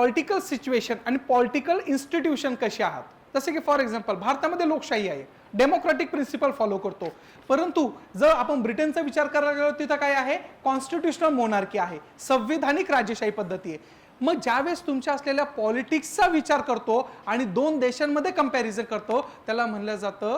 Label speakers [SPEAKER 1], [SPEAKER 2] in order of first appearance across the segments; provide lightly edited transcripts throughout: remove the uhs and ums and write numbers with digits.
[SPEAKER 1] Political situation आणि political institution कशी आहात. जसे की फॉर एक्झाम्पल भारतामध्ये लोकशाही आहे, डेमोक्रॅटिक प्रिन्सिपल फॉलो करतो, परंतु जर आपण ब्रिटनचा विचार करायला गेलो तिथं काय आहे, कॉन्स्टिट्युशनल मोनार्की आहे, संविधानिक राजेशाही पद्धती आहे. मग ज्यावेळेस तुमच्या असलेल्या पॉलिटिक्सचा विचार करतो आणि दोन देशांमध्ये कंपॅरिझन करतो त्याला म्हणलं जातं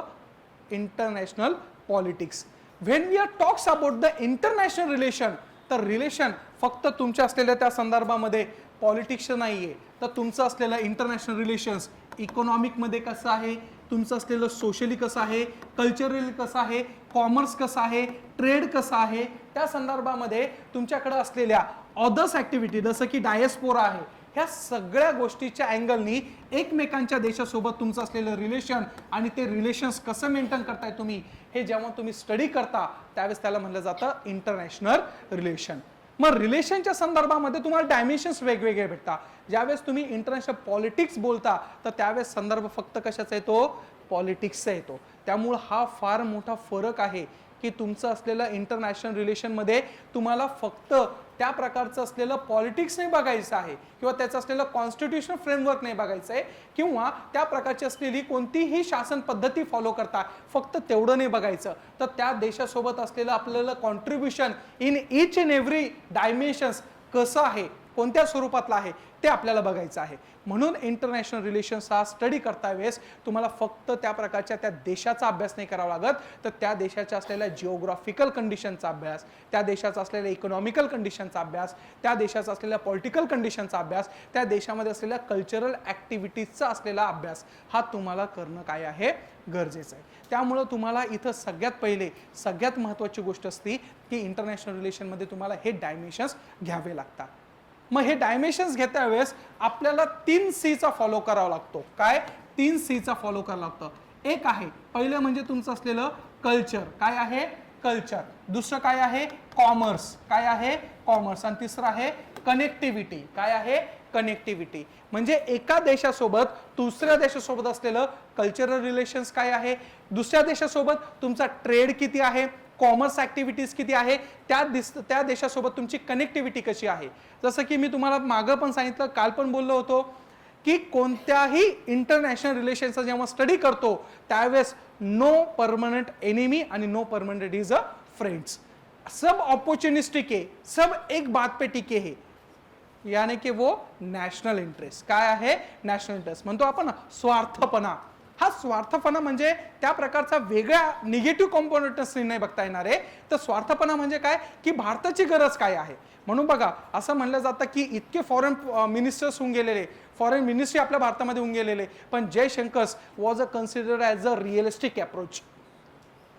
[SPEAKER 1] international politics. When we are talks about the international relation, तर रिलेशन फक्त तुमच्या असलेल्या त्या संदर्भामध्ये पॉलिटिक्स नाहीये, तर तुमचं असलेलं इंटरनॅशनल रिलेशन्स इकॉनॉमिकमध्ये कसं आहे, तुमचं असलेलं सोशली कसं आहे, कल्चरली कसं आहे, कॉमर्स कसं आहे, ट्रेड कसं आहे, त्या संदर्भामध्ये तुमच्याकडे असलेल्या अदर्स ऍक्टिव्हिटी जसं की डायस्पोरा आहे, ह्या सगळ्या गोष्टीच्या अँगलनी एकमेकांच्या देशासोबत तुमचं असलेलं रिलेशन आणि ते रिलेशन्स कसं मेंटेन करताय तुम्ही, हे जेव्हा तुम्ही स्टडी करता त्यावेळेस त्याला म्हणलं जातं इंटरनॅशनल रिलेशन. मग रिलेशनच्या संदर्भामध्ये तुम्हाला डायमेन्शन्स वेगवेगळे भेटतात. ज्यावेळेस तुम्ही इंटरनॅशनल पॉलिटिक्स बोलता तर त्यावेळेस संदर्भ फक्त कशाचा येतो, पॉलिटिक्सचा येतो. त्यामुळे हा फार मोठा फरक आहे की तुमचं असलेलं इंटरनॅशनल रिलेशनमध्ये तुम्हाला फक्त त्या प्रकारचं असलेलं पॉलिटिक्स नाही बघायचं आहे किंवा त्याचं असलेलं कॉन्स्टिट्यूशनल फ्रेमवर्क नाही बघायचं आहे किंवा त्या प्रकारची असलेली कोणतीही शासन पद्धती फॉलो करता फक्त तेवढं नाही बघायचं, तर त्या देशासोबत असलेलं आपल्याला contribution in each and every dimensions कसं आहे, कोणत्या स्वरूपातला आहे ते आपल्याला बघायचं आहे. म्हणून इंटरनॅशनल रिलेशन्स हा स्टडी करता वेळेस तुम्हाला फक्त त्या प्रकारच्या त्या देशाचा अभ्यास नाही करावा लागत, तर त्या देशाच्या असलेल्या जिओग्राफिकल कंडिशनचा अभ्यास, त्या देशाचा असलेल्या इकॉनॉमिकल कंडिशनचा अभ्यास, त्या देशाचा असलेल्या पॉलिटिकल कंडिशनचा अभ्यास, त्या देशामध्ये असलेल्या कल्चरल ऍक्टिव्हिटीजचा असलेला अभ्यास हा तुम्हाला करणं काय आहे, गरजेचं आहे. त्यामुळे तुम्हाला इथं सगळ्यात पहिले सगळ्यात महत्त्वाची गोष्ट असते की इंटरनॅशनल रिलेशनमध्ये तुम्हाला हे डायमेन्शन्स घ्यावे लागतात. मग हे डायमेन्शन्स घेता वेळेस आपल्याला 3 Cचा फॉलो करावा लागतो. काय 3 Cचा फॉलो करावा लागतं. एक आहे पहिलं म्हणजे तुमचं असलेलं कल्चर, काय आहे कल्चर. दुसरं काय आहे कॉमर्स, काय आहे कॉमर्स. आणि तिसरं आहे कनेक्टिव्हिटी, काय आहे कनेक्टिव्हिटी. म्हणजे एका देशासोबत दुसऱ्या देशासोबत असलेलं कल्चरल रिलेशन्स काय आहे, दुसऱ्या देशासोबत तुमचा ट्रेड किती आहे, कॉमर्स ऍक्टिव्हिटीज किती आहे, त्या देशासोबत तुमची कनेक्टिव्हिटी कशी आहे. जसं की मी तुम्हाला मागं पण सांगितलं, काल पण बोललो होतो की कोणत्याही इंटरनॅशनल रिलेशनचा जेव्हा स्टडी करतो त्यावेळेस नो परमनंट एनिमी आणि no permanent is a friends. सब अपॉर्च्युनिस्टिक है, सब एक बात पे टिके है, यानी कि वो नॅशनल इंटरेस्ट. काय आहे नॅशनल इंटरेस्ट. म्हणतो आपण स्वार्थपणा. हा स्वार्थपणा म्हणजे त्या प्रकारचा वेगळ्या निगेटिव्ह कॉम्पोनंट्स नाही बघता येणार आहे. तर स्वार्थपणा म्हणजे काय की भारताची गरज काय आहे. म्हणून बघा असं म्हणलं जातं की इतके फॉरेन मिनिस्टर्स होऊन गेलेले, फॉरेन मिनिस्ट्री आपल्या भारतामध्ये होऊन गेलेले, पण Jaishankar was a considered as a realistic approach.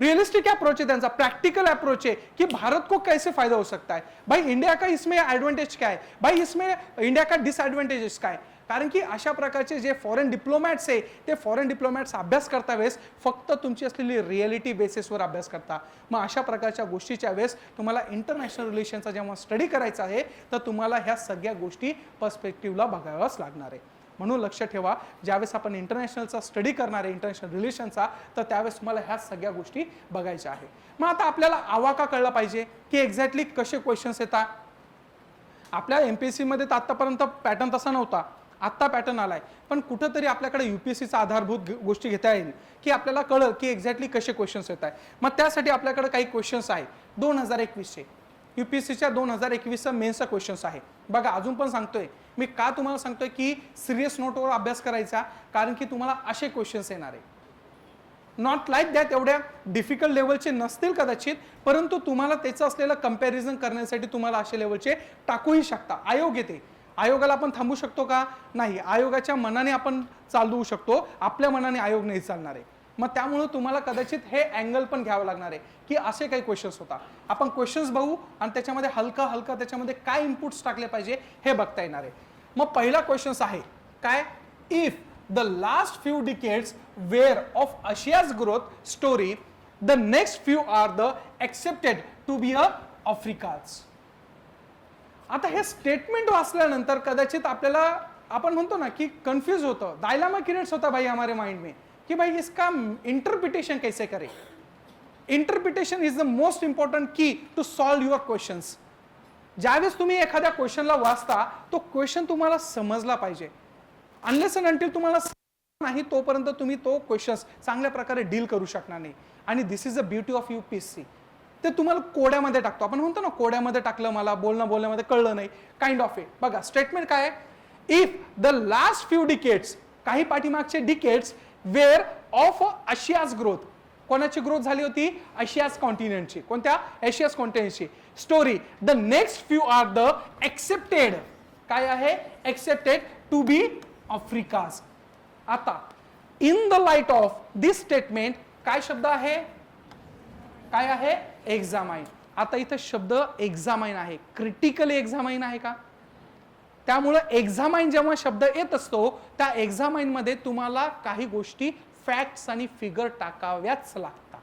[SPEAKER 1] Realistic approach है त्यांचा, प्रैक्टिकल अप्रोच है कि भारत को कैसे फायदा हो सकता है. भाई इंडिया का इसमें एडवांटेज क्या है, भाई इसमें इंडिया का डिसएडवांटेजेस काय. कारण की अशा प्रकारचे जे फॉरेन डिप्लोमॅट्स आहे ते फॉरेन डिप्लोमॅट्स अभ्यास करता वेळेस फक्त तुमची असलेली रियालिटी बेसिसवर अभ्यास करता. मग अशा प्रकारच्या गोष्टीच्या वेळेस तुम्हाला इंटरनॅशनल रिलेशनचा जेव्हा स्टडी करायचा आहे तर तुम्हाला ह्या सगळ्या गोष्टी पर्स्पेक्टिव्हला बघाव्याच लागणार आहे. म्हणून लक्ष ठेवा, ज्यावेळेस आपण इंटरनॅशनलचा स्टडी करणार आहे इंटरनॅशनल रिलेशनचा, तर त्यावेळेस तुम्हाला ह्या सगळ्या गोष्टी बघायच्या आहे. मग आता आपल्याला आवाका कळला पाहिजे की एक्झॅक्टली कसे क्वेश्चन्स येतात. आपल्या एमपीएससी मध्ये तर आतापर्यंत पॅटर्न तसा नव्हता, आत्ता पॅटर्न आलाय, पण कुठंतरी आपल्याकडे यूपीएससीचा आधारभूत गोष्टी घेता येईल की आपल्याला कळलं की एक्झॅक्टली कसे क्वेश्चन्स येत आहे. मग त्यासाठी आपल्याकडे काही क्वेश्चन्स आहे 2021चे, यूपीएससीच्या 2021चा मेन्सचा क्वेश्चन्स आहे. बघा अजून पण सांगतोय मी, का तुम्हाला सांगतोय की सिरियस नोटवर अभ्यास करायचा, कारण की तुम्हाला असे क्वेश्चन्स येणार आहे. नॉट लाईक दॅट एवढ्या डिफिकल्ट लेवलचे नसतील कदाचित, परंतु तुम्हाला त्याचं असलेलं कंपॅरिझन करण्यासाठी तुम्हाला असे लेवलचे टाकूही शकता. आयोग येते, आयोगाला आपण थांबू शकतो का, नाही. आयोगाच्या मनाने आपण चालवू शकतो, आपल्या मनाने आयोग नाही चालणार आहे. मग त्यामुळे तुम्हाला कदाचित हे अँगल पण घ्यावं लागणार आहे की असे काही क्वेश्चन्स होता. आपण क्वेश्चन्स बघू आणि त्याच्यामध्ये हलका हलका त्याच्यामध्ये काय इनपुट्स टाकले पाहिजे हे बघता येणार आहे. मग पहिला क्वेश्चन्स आहे काय, if the last few decades were of Asia's growth story, the next few are the expected to be a Africa's. आता हे स्टेटमेंट वाचल्यानंतर कदाचित आपल्याला आपण म्हणतो ना की कन्फ्यूज होतं, डायलामा क्रिएट्स होता भाई हमारे माइंड में कि भाई इसका इंटरप्रिटेशन कैसे करें. Interpretation is the most important की टू सॉल्व योर क्वेश्चंस. ज्यावेळेस तुम्ही एखाद्या क्वेश्चनला वाचता तो क्वेश्चन तुम्हाला समजला पाहिजे. अनलेस अँड अंटिल तुम्हाला नाही तोपर्यंत तुम्ही तो क्वेश्चन चांगल्या प्रकारे डील करू शकणार नाही. आणि this is a beauty of UPSC. ते तुम्हाला कोड्यामध्ये टाकतो. आपण म्हणतो ना कोड्यामध्ये टाकलं, मला बोलण्यामध्ये कळलं नाही, काइंड ऑफ. बघा स्टेटमेंट काय आहे, if the last few decades, काही पाठीमागचे decades were of Asia's growth, कोणाची ग्रोथ झाली होती, आशियाज कॉन्टिनेंटची. कोणत्या, एशियाज कॉन्टिनेंटची. Story, the next few are the accepted, काय आहे, एक्सेप्टेड टू बी आफ्रिकाज. आता in the light of this statement काय शब्द आहे, काय आहे, एक्झामाइन. आता इथं शब्द एक्झामाइन आहे, क्रिटिकली एक्झामाइन आहे का. त्यामुळे एक्झामाइन जेव्हा शब्द येत असतो त्या एक्झामाइन मध्ये तुम्हाला काही गोष्टी फॅक्ट्स आणि फिगर टाकाव्याच लागतात.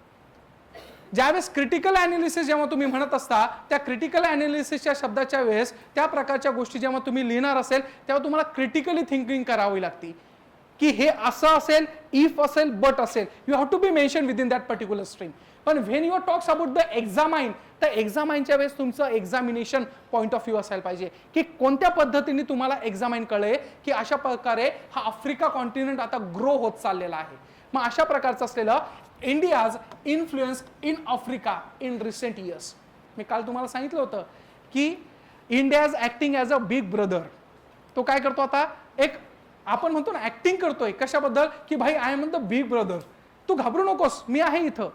[SPEAKER 1] ज्यावेळेस क्रिटिकल अनालिसिस जेव्हा तुम्ही म्हणत असता त्या क्रिटिकल अनालिसिसच्या शब्दाच्या वेळेस त्या प्रकारच्या गोष्टी जेव्हा तुम्ही लिहिणार असेल तेव्हा तुम्हाला क्रिटिकली थिंकिंग करावी लागते की हे असं असेल, इफ असेल, बट असेल. You have to be mention with in that particular stream. पण when you talks about the examine, तर एक्झामाइनच्या वेळेस तुमचं एक्झामिनेशन पॉईंट ऑफ व्ह्यू असायला पाहिजे की कोणत्या पद्धतीने तुम्हाला एक्झामाइन कळेल की अशा प्रकारे हा आफ्रिका कॉन्टिनेंट आता ग्रो होत चाललेला आहे. मग अशा प्रकारचं असलेलं India's influence in Africa in recent years. मी काल तुम्हाला सांगितलं होतं की India is acting as a big brother. तो काय करतो आता, एक आपण म्हणतो ना ऍक्टिंग करतोय, कशाबद्दल की भाई I am the big brother, तू घाबरू नकोस, मी आहे इथं.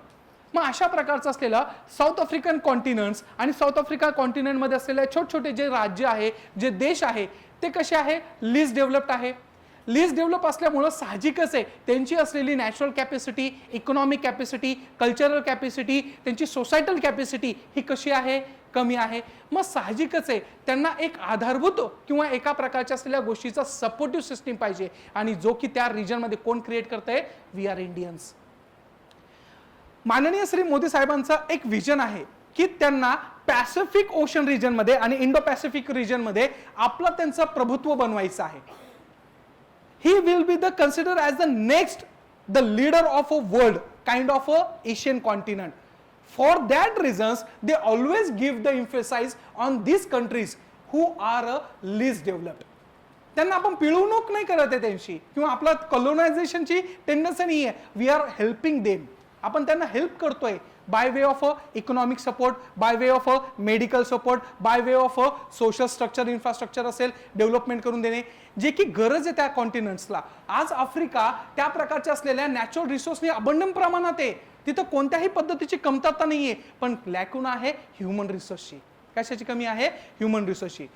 [SPEAKER 1] मग अशा प्रकारचं असलेलं साऊथ आफ्रिकन कॉन्टिनेंट्स आणि साऊथ आफ्रिका कॉन्टिनेंटमध्ये असलेले छोटे छोटे जे राज्य आहे, जे देश आहे, ते कसे आहे, लीस्ट डेव्हलप्ड आहे. लीस्ट डेव्हलप असल्यामुळं साहजिकच आहे त्यांची असलेली natural capacity, economic capacity, cultural capacity, त्यांची सोसायटल कॅपॅसिटी ही कशी आहे, कमी आहे. मग साहजिकच आहे त्यांना एक आधारभूत किंवा एका प्रकारच्या असलेल्या गोष्टीचा सपोर्टिव्ह सिस्टीम पाहिजे. आणि जो की त्या रिजनमध्ये कोण क्रिएट करतंय, वी आर इंडियन्स. माननीय श्री मोदी साहेबांचा एक विजन आहे की त्यांना पॅसिफिक ओशन रिजन मध्ये आणि इंडो पॅसिफिक रिजन मध्ये आपलं त्यांचं प्रभुत्व बनवायचं आहे. ही will be the consider as the next the leader of a world kind of a Asian continent. For that reasons, they always give the emphasis on these countries who are least developed. त्यांना आपण पिळवणूक नाही करत आहे त्यांची किंवा आपला कॉलोनायझेशनची tendency नाही आहे. We are helping them. आपण त्यांना हेल्प करतोय by way of economic support, by way of medical support, by way of social structure, infrastructure असेल डेव्हलपमेंट करून देणे, जे की गरज आहे त्या कॉन्टिनेंट्सला. आज आफ्रिका त्या प्रकारच्या असलेल्या नॅचरल रिसोर्सनी अबंडंट प्रमाणात आहे. तिथं कोणत्याही पद्धतीची कमतरता नाहीये, पण लॅकून आहे ह्युमन रिसोर्सची. कशाची कमी आहे, ह्युमन रिसोर्सची.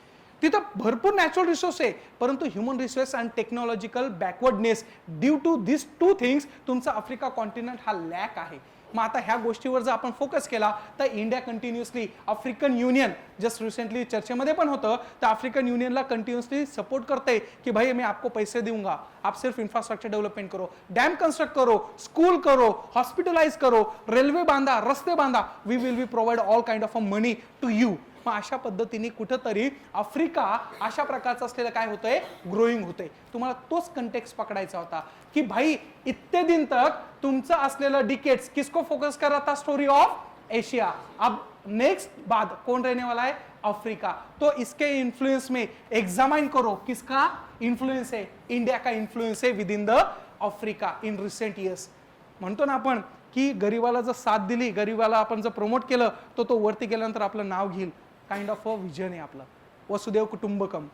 [SPEAKER 1] तिथं भरपूर नॅचरल रिसोर्स आहे, परंतु human resource and technological backwardness due to this two things तुमचा आफ्रिका कॉन्टिनेंट हा लॅक आहे. मग आता ह्या गोष्टीवर जर आपण फोकस केला तर India continuously African union just recently चर्चेमध्ये पण होतं, तर आफ्रिकन युनियनला कंटिन्युअसली सपोर्ट करते की भाई मैं आपको पैसे दूंगा, आप सिर्फ इंफ्रास्ट्रक्चर डेवलपमेंट करो, डॅम कंस्ट्रक्ट करो, स्कूल करो, हॉस्पिटलाइज करो, रेल्वे बांधा, रस्ते बांधा, we will be provide all kind of a money to you. मग अशा पद्धतीने कुठंतरी आफ्रिका अशा प्रकारचं असलेलं काय होतंय, ग्रोईंग होतंय. तुम्हाला तोच कंटेक्स्ट पकडायचा होता की भाई इतने दिन तक तुमचं असलेलं डिकेट्स किसको फोकस कर रहा था, स्टोरी ऑफ एशिया. अब नेक्स्ट बाद कौन रहने वाला है, अफ्रीका. तो इसके इन्फ्लुएंस में एग्जामाइन करो किसका इन्फ्लुएंस है, इंडिया का इन्फ्लुएंस है विद in the Africa in recent years. म्हणतो ना आपण की गरीबाला जर साथ दिली, गरीबाला आपण जर प्रमोट केलं तो वरती गेल्यानंतर आपलं नाव घेईल. काइंड ऑफ अ विजन आहे आपलं, वसुदेव कुटुंबकम.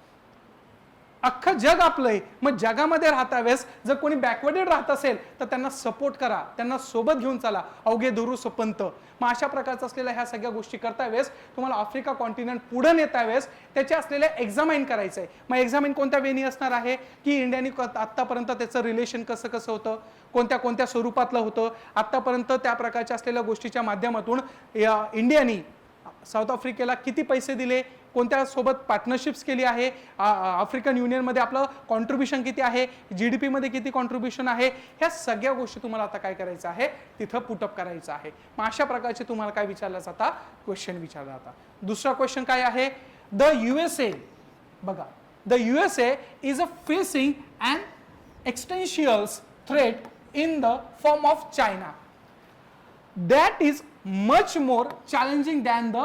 [SPEAKER 1] अख्खं जग आपलं आहे. मग जगामध्ये राहता वेळेस जर कोणी बॅकवर्डेड राहत असेल तर त्यांना सपोर्ट करा, त्यांना सोबत घेऊन चला, अवघे धुरू सपंत. मग अशा प्रकारचं असलेल्या ह्या सगळ्या गोष्टी करता वेळेस तुम्हाला आफ्रिका कॉन्टिनेंट पुढे नेता वेळेस त्याचे असलेल्या एक्झामाइन करायचं आहे. मग एक्झामाइन कोणत्या वेनी असणार आहे की इंडियाने आत्तापर्यंत त्याचं रिलेशन कसं कसं होतं, कोणत्या कोणत्या स्वरूपातलं होतं, आत्तापर्यंत त्या प्रकारच्या असलेल्या गोष्टीच्या माध्यमातून इंडियाने साऊथ आफ्रिकेला किती पैसे दिले, कोणत्या सोबत पार्टनरशिप्स केली आहे, आफ्रिकन युनियनमध्ये आपलं कॉन्ट्रीब्युशन किती आहे, GDP मध्ये किती कॉन्ट्रीब्युशन आहे, ह्या सगळ्या गोष्टी तुम्हाला आता काय करायचं आहे, तिथं पुटअप करायचं आहे. मग अशा प्रकारचे तुम्हाला काय विचारला जाता, क्वेश्चन विचारला जाता. दुसरा क्वेश्चन काय आहे, द USA. बघा, the USA is a facing an existential threat in the form of China. That is much more challenging than the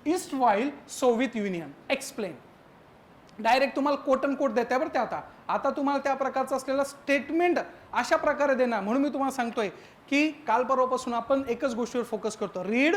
[SPEAKER 1] erstwhile Soviet Union. Explain. Direct तुम्हाला कोट अँड कोट देते बरं ते आता तुम्हाला त्या प्रकारचं असलेलं स्टेटमेंट अशा प्रकारे देणार. म्हणून मी तुम्हाला सांगतोय की काल परवापासून आपण एकच गोष्टीवर फोकस करतो, रीड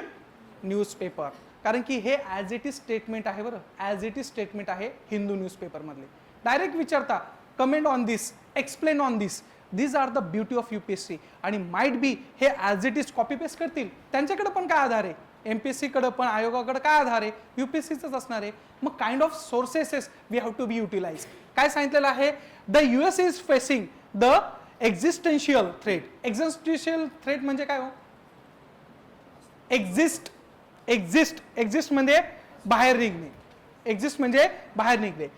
[SPEAKER 1] न्यूजपेपर. कारण की हे ॲज इट इज स्टेटमेंट आहे बरं, ॲज इट इज स्टेटमेंट आहे हिंदू न्यूजपेपरमधले. डायरेक्ट विचारता comment on this, explain on this. These are the beauty of UPSC. आणि माइट बी हे as it is copy paste करतील, त्यांच्याकडे पण काय आधार आहे, MPSC कडे पण आयोगाकडे काय आधार आहे, UPSCच असणार आहे. मग kind of sources we have to be utilise. काय सांगितलेलं आहे, the US is facing the existential threat. Existential threat म्हणजे काय हो, एक्झिस्ट म्हणजे बाहेर निघणे, एक्झिस्ट म्हणजे बाहेर निघणे.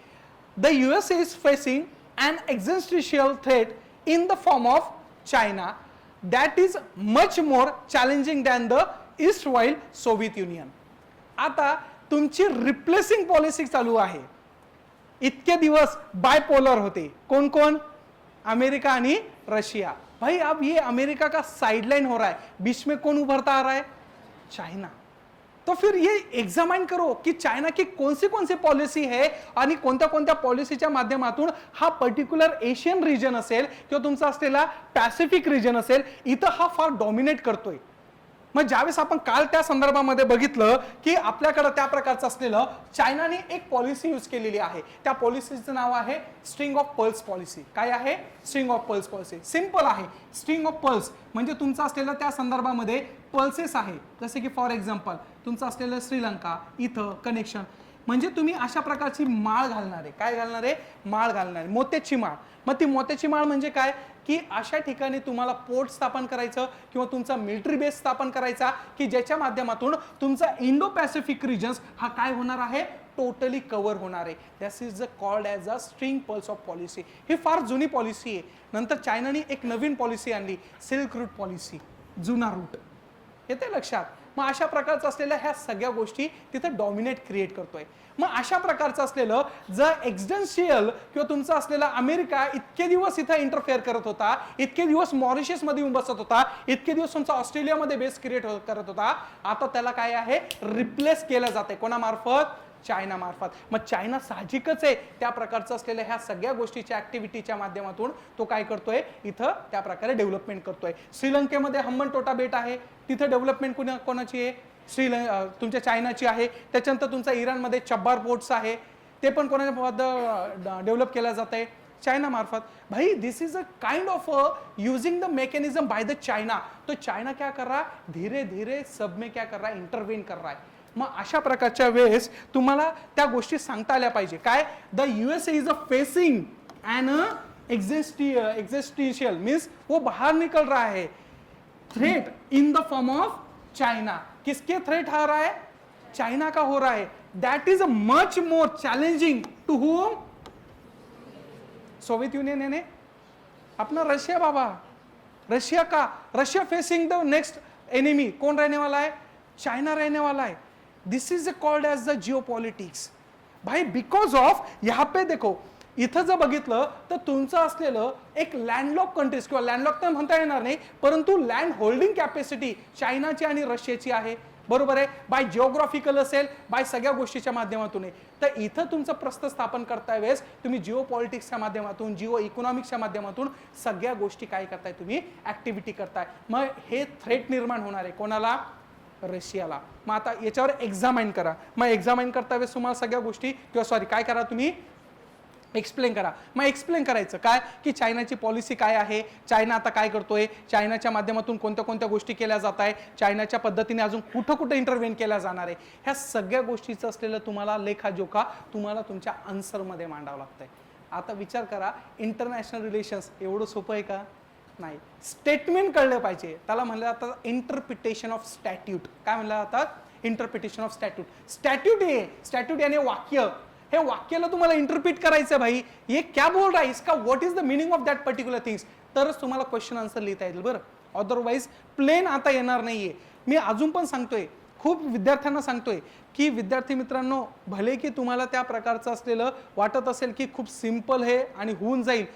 [SPEAKER 1] The US is facing an existential threat in the form of China that is much more challenging than the erstwhile Soviet Union. आता तुमची रिप्लेसिंग पॉलिसी चालू आहे. इतके दिवस बायपोलर होते, कोण कोण, अमेरिका आणि रशिया. भाई अब ये अमेरिका का साइडलाइन हो रहा है, बीच में कौन उभरता आ रहा है, चाइना. तो फिर ये एग्जामाइन करो की चायना की कोणती पॉलिसी है आणि कोणत्या कोणत्या पॉलिसीच्या माध्यमातून हा पर्टिक्युलर एशियन रिजन असेल किंवा तुमचा असलेला पॅसिफिक रिजन असेल, इथं हा फार डॉमिनेट करतोय. मग ज्यावेळेस आपण काल त्या संदर्भामध्ये बघितलं की आपल्याकडे त्या प्रकारचं असलेलं चायनाने एक पॉलिसी यूज केलेली आहे. त्या पॉलिसीचं नाव आहे स्ट्रिंग ऑफ पर्ल्स पॉलिसी. काय आहे, string of pearls policy. Simple आहे, स्ट्रिंग ऑफ पर्ल्स म्हणजे तुमचं असलेलं त्या संदर्भामध्ये पल्सेस आहे. जसे की फॉर एक्झाम्पल तुमचं असलेलं श्रीलंका, इथं कनेक्शन म्हणजे तुम्ही अशा प्रकारची माळ घालणार आहे. काय घालणार आहे, माळ घालणार आहे, मोत्याची माळ. मग ती मोत्याची माळ म्हणजे काय की अशा ठिकाणी तुम्हाला पोर्ट स्थापन करायचं किंवा तुमचा मिलिटरी बेस स्थापन करायचा की ज्याच्या माध्यमातून तुमचा इंडो पॅसिफिक रिजन्स हा काय होणार आहे, टोटली कव्हर होणार आहे. This is called as a string pearls of policy. ही फार जुनी पॉलिसी आहे. नंतर चायनाने एक नवीन पॉलिसी आणली, सिल्क रूट पॉलिसी, जुना रूट. येते लक्षात. मग अशा प्रकारचं असलेल्या ह्या सगळ्या गोष्टी तिथे डॉमिनेट क्रिएट करतोय. मग अशा प्रकारचं असलेलं जर एक्झिस्टेन्शियल किंवा तुमचं असलेला अमेरिका इतके दिवस इथं इंटरफेअर करत होता, इतके दिवस मॉरिशस मध्ये येऊन बसत होता, इतके दिवस तुमचा ऑस्ट्रेलियामध्ये बेस क्रिएट करत होता, आता त्याला काय आहे, रिप्लेस केलं जाते. कोणामार्फत, चायना मार्फत. मग चायना साहजिकच आहे त्या प्रकारचं असलेल्या ह्या सगळ्या गोष्टीच्या ऍक्टिव्हिटीच्या माध्यमातून तो काय करतोय, इथं त्या प्रकारे डेव्हलपमेंट करतोय. श्रीलंकेमध्ये हम्बनटोटा बेट आहे, तिथे डेव्हलपमेंट कोणाची आहे, तुमच्या चायनाची आहे. त्याच्यानंतर तुमचा इराणमध्ये चब्बार पोर्ट्स आहे, ते पण कोणाच्या डेव्हलप केलं जात आहे, चाइना मार्फत. भाई this is a kind of using the mechanism by the China. तो चाइना क्या कर रहा है, धीरे धीरे सब में क्या कर रहा है, इंटरवेन कर रहा है. मग अशा प्रकारच्या वेळेस तुम्हाला त्या गोष्टी सांगता आल्या पाहिजे. काय, the USA is a facing an existential means वो बाहर निकल रहा है threat in the form of China. किसके थ्रेट आ रहा है, चाइना का हो रहा है. That is much more challenging to home, Soviet Union यानी अपना रशिया. बाबा रशिया का, Russia facing the next enemy कौन रहने वाला है, चाइना रहने वाला है. This is called as the geopolitics. भाई बिकॉज ऑफ यहाँ पे देखो, इथं जर बघितलं तर तुमचं असलेलं एक लँडलॉक कंट्रीज किंवा लँडलॉक तर म्हणता येणार नाही, परंतु लँड होल्डिंग कॅपॅसिटी चायनाची आणि रशियाची आहे. बरोबर आहे, बाय जिओग्राफिकल असेल, बाय सगळ्या गोष्टीच्या माध्यमातून आहे. तर इथं तुमचं प्रस्थ स्थापन करता वेळेस तुम्ही जिओ पॉलिटिक्सच्या माध्यमातून, जिओ इकॉनॉमिक्सच्या माध्यमातून सगळ्या गोष्टी काय करताय, तुम्ही ऍक्टिव्हिटी करताय. मग हे थ्रेट निर्माण होणार आहे कोणाला, रशियाला. मग आता याच्यावर एक्झामाइन करा. मग एक्झामाइन करता वेळेस तुम्हाला सगळ्या गोष्टी किंवा सॉरी काय करा, तुम्ही एक्सप्लेन करा. मग एक्सप्लेन करायचं काय की चायनाची पॉलिसी काय आहे, चायना आता काय करतोय, चायनाच्या माध्यमातून कोणत्या कोणत्या गोष्टी केल्या जात आहे, चायनाच्या पद्धतीने अजून कुठं कुठं इंटरव्हेन केल्या जाणार आहे. ह्या सगळ्या गोष्टीचं असलेलं तुम्हाला लेखाजोखा तुम्हाला तुमच्या आन्सरमध्ये मांडावं लागतंय. आता विचार करा, इंटरनॅशनल रिलेशन्स एवढं सोपं आहे का, नाही. स्टेटमेंट कळलं पाहिजे. त्याला म्हणलं जातं इंटरप्रिटेशन ऑफ स्टॅट्यूट. काय म्हणलं जातात, इंटरप्रिटेशन ऑफ स्टॅट्यूट. स्टॅट्यूट हे, स्टॅट्यूट याने वाक्य, हे वाक्याला तुम्हाला इंटरप्रिट करायचं. भाई ये क्या बोल रहा है, इसका what is the meaning of that particular things, तरच तुम्हाला क्वेश्चन आन्सर लिहिता येईल. बरं, अदरवाईज प्लेन आता येणार नाहीये. मी अजून पण सांगतोय, खूप विद्यार्थ्यांना सांगतोय की विद्यार्थी मित्रांनो, भले की तुम्हाला त्या प्रकारचं असलेलं वाटत असेल की खूप सिंपल आहे आणि होऊन जाईल,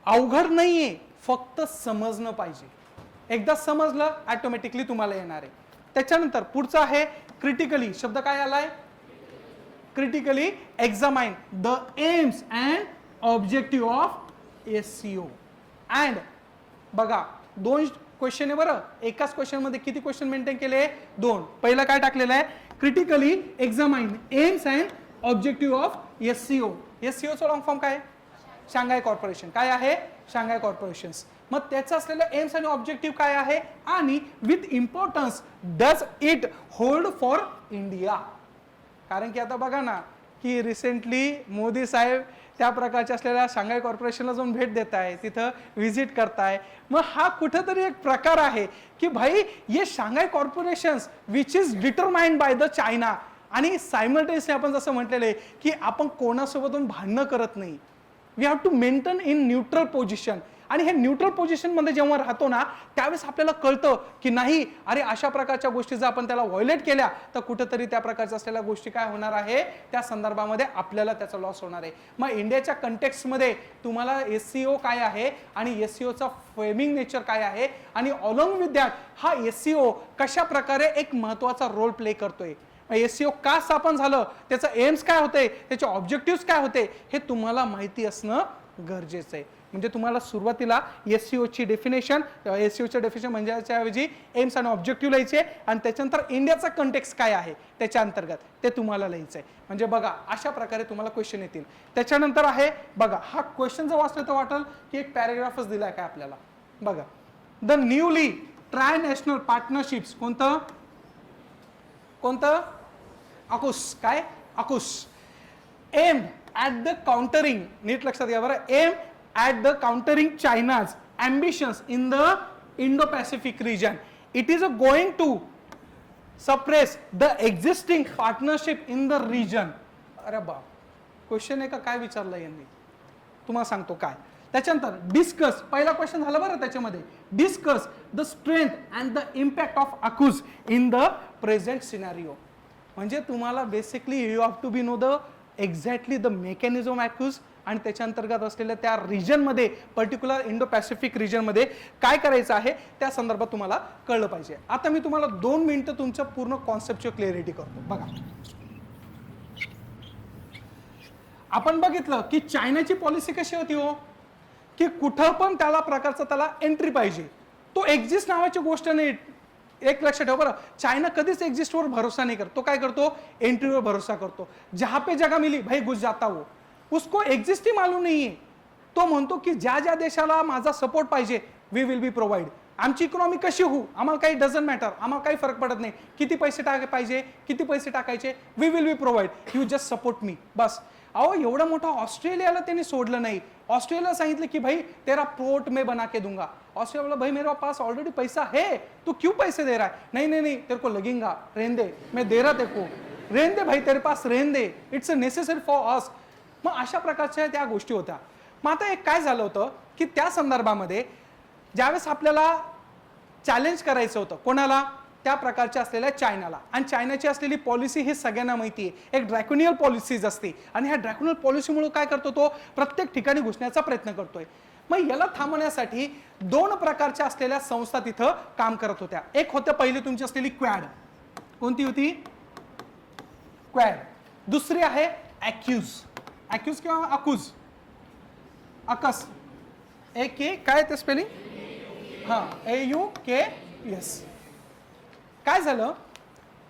[SPEAKER 1] अवघड नाहीये, फक्त समजणं पाहिजे. एकदा समजलं ऑटोमॅटिकली तुम्हाला येणार आहे. त्याच्यानंतर पुढचं आहे क्रिटिकली शब्द काय आलाय, critically examine the aims and objective of SCO. And बघा 2 क्वेश्चन आहे बरं, एकाच क्वेश्चन मध्ये किती क्वेश्चन मेंटेन केले, 2. पहिलं काय टाकलेलं आहे, critically examine aims and objective of SCO. SCOचा लॉंग फॉर्म काय, शांघाय कॉर्पोरेशन. काय आहे, शांघाय कॉर्पोरेशन्स. मग त्याचं असलेलं एम्स आणि ऑब्जेक्टिव्ह काय आहे, आणि with importance does it hold for India. कारण की आता बघा ना की रिसेंटली मोदी साहेब त्या प्रकारच्या असलेल्या शांघाय कॉर्पोरेशनला जाऊन भेट देत आहे, तिथं व्हिजिट करताय. मग हा कुठंतरी एक प्रकार आहे की भाई ये Shanghai corporations which is determined by the China, आणि सायमल्टेनियसली आपण जसं म्हटलेलं आहे की आपण कोणासोबत भांडणं करत नाही, we have to maintain in neutral position. आणि हे न्यूट्रल पोझिशन मध्ये जेव्हा राहतो ना त्यावेळेस आपल्याला कळतं की नाही अरे अशा प्रकारच्या गोष्टी जर आपण त्याला व्हायोलेट केल्या तर कुठेतरी त्या प्रकारच्या असलेल्या गोष्टी काय होणार आहे, त्या संदर्भामध्ये आपल्याला त्याचा लॉस होणार आहे. मग इंडियाच्या कंटेक्स्टमध्ये तुम्हाला SCO काय आहे आणि SCOचा फ्रेमिंग नेचर काय आहे, आणि अलॉंग विथ दॅट हा SCO कशा प्रकारे एक महत्वाचा रोल प्ले करतोय. SCO का स्थापन झालं, त्याचं एम्स काय होते, त्याचे ऑब्जेक्टिव्ह काय होते, हे तुम्हाला माहिती असणं गरजेचं आहे. म्हणजे तुम्हाला सुरुवातीला SCOची डेफिनेशन, SCOच्या डेफिनेशन म्हणजे ऐवजी एम्स आणि ऑब्जेक्टिव्ह लिहायचे, आणि त्याच्यानंतर इंडियाचा कंटेक्स्ट काय आहे त्याच्या अंतर्गत ते तुम्हाला लिहायचं आहे. म्हणजे बघा अशा प्रकारे तुम्हाला क्वेश्चन येतील. त्याच्यानंतर आहे बघा, हा क्वेश्चन जर वाचलं तर वाटेल की एक पॅराग्राफच दिलाय काय आपल्याला. बघा, the newly trinational partnerships, कोणतं कोणतं, AUKUS. काय, AUKUS. Aim at the countering, नीट लक्षात घ्या बरं, aim at the countering China's ambitions in the Indo-Pacific region. It is going to suppress the existing partnership in the region. अरे बा, question आहे का काय विचारलं यांनी, तुम्हाला सांगतो काय. त्याच्यानंतर डिस्कस, पहिला क्वेश्चन झाला बरं त्याच्यामध्ये, discuss the strength and the impact of AUKUS in the present scenario. म्हणजे तुम्हाला basically you have to be know the exactly the mechanism AUKUS आणि त्याच्या अंतर्गत असलेल्या त्या रिजनमध्ये, पर्टिक्युलर इंडो पॅसिफिक रिजनमध्ये काय करायचं आहे त्या संदर्भात तुम्हाला कळलं पाहिजे. आता मी तुम्हाला 2 मिनिटं तुमच्या पूर्ण कॉन्सेप्टची क्लिअरिटी करतो. बघा, आपण बघितलं की चायनाची पॉलिसी कशी होती हो, की कुठं पण त्याला प्रकारचा त्याला एंट्री पाहिजे, तो एक्झिस्ट नावाची गोष्ट नाही. एक लक्षात ठेवा बरं, चायना कधीच एक्झिस्टवर भरोसा नाही करतो, काय करतो, एंट्रीवर भरोसा करतो. जहां पे जगह मिली भाई घुस जाता हो, उसको एक्झिस्ट ही मालूम नाहीये. तो म्हणतो की ज्या ज्या देशाला माझा सपोर्ट पाहिजे वी विल बी प्रोव्हाइड. आमची इकॉनॉमी कशी हो आम्हाला काही डझंट मॅटर, आम्हाला काही फरक पडत नाही, किती पैसे पाहिजे, किती पैसे टाकायचे, we will be provide, you just support me बस. अहो एवढा मोठा ऑस्ट्रेलियाला त्यांनी सोडलं नाही. ऑस्ट्रेलियाला सांगितलं की भाई तेरा पोर्ट में बना के दूंगा. ऑस्ट्रेलिया बोला भाई मेरे पास ऑलरेडी पैसा है, तू क्यों पैसे दे रहा है. नहीं नहीं नहीं, तेरे को लगेगा, रहने दे, मैं दे रहा तेरे को, रहने दे भाई, तेरे पास रहने दे, it's a necessary for us. मग अशा प्रकारच्या त्या गोष्टी होत्या. मग आता एक काय झालं होतं की त्या संदर्भामध्ये ज्यावेळेस आपल्याला चॅलेंज करायचं होतं कोणाला, त्या प्रकारच्या असलेल्या चायनाला, आणि चायनाची असलेली पॉलिसी ही सगळ्यांना माहिती आहे, एक ड्रॅकोनियल पॉलिसीज असते, आणि ह्या ड्रॅकोनियल पॉलिसीमुळे काय करतो तो प्रत्येक ठिकाणी घुसण्याचा प्रयत्न करतोय. मग याला थांबवण्यासाठी 2 प्रकारच्या असलेल्या संस्था तिथं काम करत होत्या. एक होत्या पहिली तुमची असलेली क्वॅड, कोणती होती, क्वॅड. दुसरी आहे AUKUS, AUKUS किंवा AUKUS, AUKUS, काय ते स्पेलिंग, हा AUKUS. काय झालं,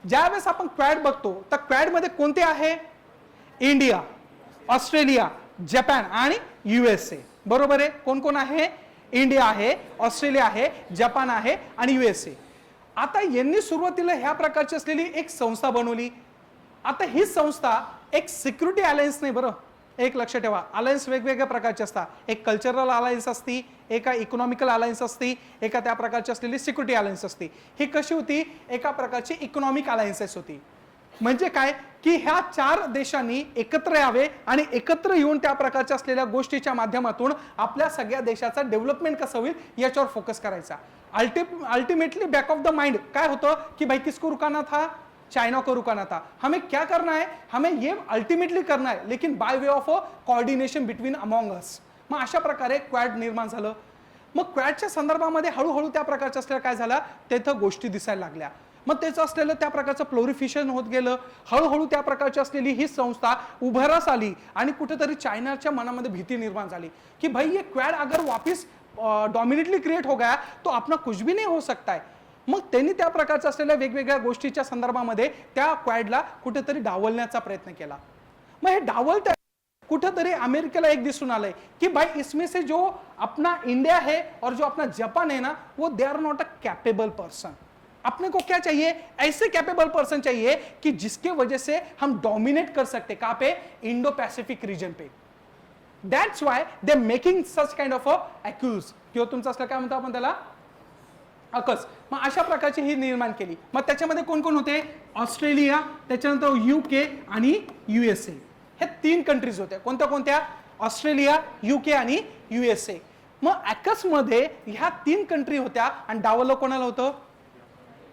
[SPEAKER 1] ज्यावेळेस आपण क्वॅड बघतो तर क्वॅड मध्ये कोणते आहे, इंडिया, ऑस्ट्रेलिया, जपान आणि USA. बरोबर आहे, कोण कोण आहे, इंडिया आहे, ऑस्ट्रेलिया आहे, जपान आहे आणि USA. आता यांनी सुरुवातीला ह्या प्रकारची असलेली एक संस्था बनवली. आता ही संस्था एक सिक्युरिटी अलायन्स नाही बरं, एक लक्षात ठेवा, अलायन्स वेगवेगळ्या प्रकारचे असतात. एक कल्चरल अलायन्स असती, एका इकॉनॉमिकल अलायन्स असती, एका त्या प्रकारची असलेली सिक्युरिटी अलायन्स असती. ही कशी होती, एका प्रकारची इकॉनॉमिक अलायन्सेस होती. म्हणजे काय की ह्या 4 देशांनी एकत्र यावे आणि एकत्र येऊन त्या प्रकारच्या असलेल्या गोष्टीच्या माध्यमातून आपल्या सगळ्या देशाचा डेव्हलपमेंट कसं होईल याच्यावर फोकस करायचा. Ultimately back of the mind काय होतं की भाई किसको रुकाना था, चाइना को रुकाना था. हमें क्या करना है, हमें ये अल्टिमेटली करना है, लेकिन by way of coordination between among us. मग अशा प्रकारे क्वॅड निर्माण झालं. मग क्वॅडच्या संदर्भामध्ये हळूहळू त्या प्रकारच्या असलेल्या काय झाल्या तिथं गोष्टी दिसायला लागल्या. मग त्याचं असलेलं त्या प्रकारचं प्लोरिफिकेशन होत गेलं. हळूहळू त्या प्रकारची असलेली ही संस्था उभरास आली आणि कुठेतरी चायनाच्या मनामध्ये भीती निर्माण झाली की भाई ये क्वाड अगर वापिस डॉमिनेटली क्रिएट हो गया तो अपना कुछ भी नहीं हो सकता है. मग त्यांनी त्या प्रकारच्या असलेल्या वेगवेगळ्या गोष्टीच्या संदर्भामध्ये त्या क्वाडला कुठेतरी डावलण्याचा प्रयत्न केला. मग हे डावलत्या कुठेतरी अमेरिकेला एक दिसून आलंय की भाई इसमें से जो अपना इंडिया है और जो अपना जापान है ना वो दे are not a capable person. अपने को क्या चाहिए, ऐसे कैपेबल पर्सन चाहिए कि जिसके वजह से हम डोमिनेट कर सकते. कहां पे, इंडो पैसिफिक रीजन पे. That's why they making such kind of a accuse किंवा तुमचं असलं काय म्हणतो आपण त्याला अकस. मग अशा प्रकारची ही निर्माण केली. मग त्याच्यामध्ये कोण कोण होते, ऑस्ट्रेलिया, त्याच्यानंतर युके आणि युएसए. हे 3 कंट्रीज होत्या. कोणत्या कोणत्या, ऑस्ट्रेलिया, युके आणि युएसए. मग अकस मध्ये ह्या 3 कंट्री होत्या आणि डावलं कोणाला होतं,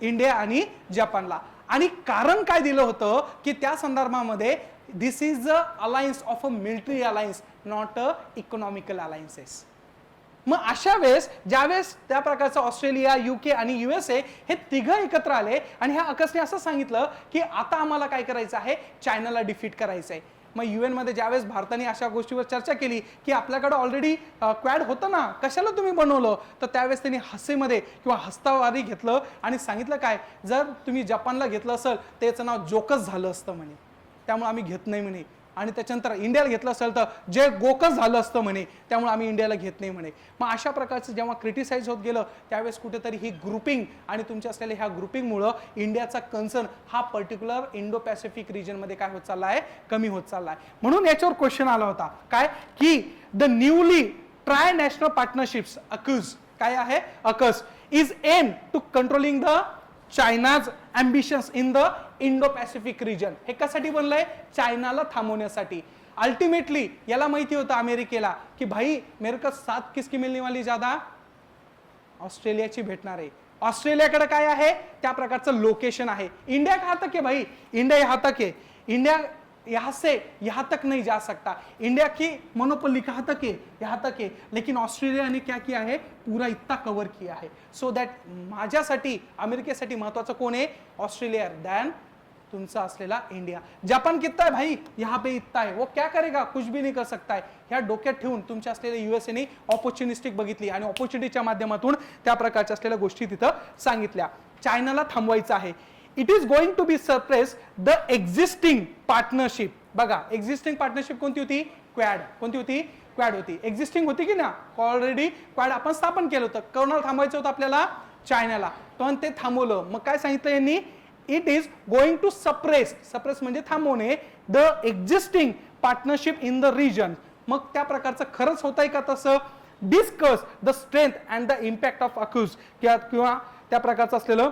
[SPEAKER 1] इंडिया आणि जपानला. आणि कारण काय दिलं होतं की त्या संदर्भामध्ये this is a alliance of a military alliance, not a economical alliances. मग अशा वेळेस ज्यावेळेस त्या प्रकारचं ऑस्ट्रेलिया, युके आणि युएसए हे तिघं एकत्र आले आणि ह्या अकसने असं सांगितलं की आता आम्हाला काय करायचं आहे, चायनाला डिफीट करायचं आहे. मग UN मध्ये ज्यावेळेस भारताने अशा गोष्टीवर चर्चा केली की आपल्याकडे ऑलरेडी क्वॅड होतं ना, कशाला तुम्ही बनवलं, तर त्यावेळेस त्यांनी हसेमध्ये किंवा हस्तावारी घेतलं आणि सांगितलं काय, जर तुम्ही जपानला घेतलं असेल त्याचं नाव जोकस झालं असतं म्हणे, त्यामुळे आम्ही घेत नाही म्हणे. आणि त्याच्यानंतर इंडियाला घेतलं असेल तर जे गोकस झालं असतं म्हणे, त्यामुळे आम्ही इंडियाला घेत नाही म्हणे. मग अशा प्रकारचं जेव्हा क्रिटिसाइज होत गेलं त्यावेळेस कुठेतरी ही ग्रुपिंग आणि तुमच्या असलेल्या ह्या ग्रुपिंगमुळं इंडियाचा कन्सर्न हा पर्टिक्युलर इंडो पॅसिफिक रिजनमध्ये काय होत चालला आहे, कमी होत चालला आहे. म्हणून याच्यावर क्वेश्चन आला होता काय की the newly trinational partnerships AUKUS, काय आहे AUKUS, is aim to controlling the China's ambitions in the Indo Pacific region. हे कशासाठी बनलंय, चायनाला थांबवण्यासाठी. अल्टिमेटली याला माहिती होतं अमेरिकेला की भाई मेरे को 7 किसकी मिलने वाली ज्यादा, ऑस्ट्रेलियाची भेटणार आहे. ऑस्ट्रेलियाकडे काय आहे, त्या प्रकारचं लोकेशन आहे. इंडिया कहां तक है भाई, इंडिया यहां तक है. इंडिया यहां से यहां तक नहीं जा सकता. इंडिया की मोनोपोली कहां तक है, यहां तक है. लेकिन ऑस्ट्रेलिया ने क्या किया है, पूरा इतना कवर किया है. सो दैट माझ्यासाठी अमेरिकेसाठी महत्वाचं कोण आहे, ऑस्ट्रेलिया दॅन तुमचा असलेला इंडिया. जापान कितना है भाई, यहाँ पे इतना है, वो क्या करेगा, कुछ भी नहीं कर सकता है. ह्या डोक्यात ठेवून तुमच्या असलेल्या युएसएने ऑपॉर्च्युनिस्टिक बघितली आणि ऑपॉर्च्युनिटीच्या माध्यमातून त्या प्रकारच्या असलेल्या गोष्टी तिथं सांगितल्या. चायनाला थांबवायचं आहे. It is going to be suppress the existing partnership. बघा एक्झिस्टिंग पार्टनरशिप कोणती होती, क्वॅड. कोणती होती, क्वॅड होती. एक्झिस्टिंग होती की ना, ऑलरेडी क्वॅड आपण स्थापन केलं होतं. कोणाला थांबवायचं होतं आपल्याला, चायनाला. पण ते थांबवलं. मग काय सांगितलं यांनी, it is going to suppress, suppress म्हणजे थांबवणे, the existing partnership in the region. मग त्या प्रकारचं खरंच होत आहे का तसं, discuss the strength and the impact of AUKUS किंवा त्या प्रकारचं असलेलं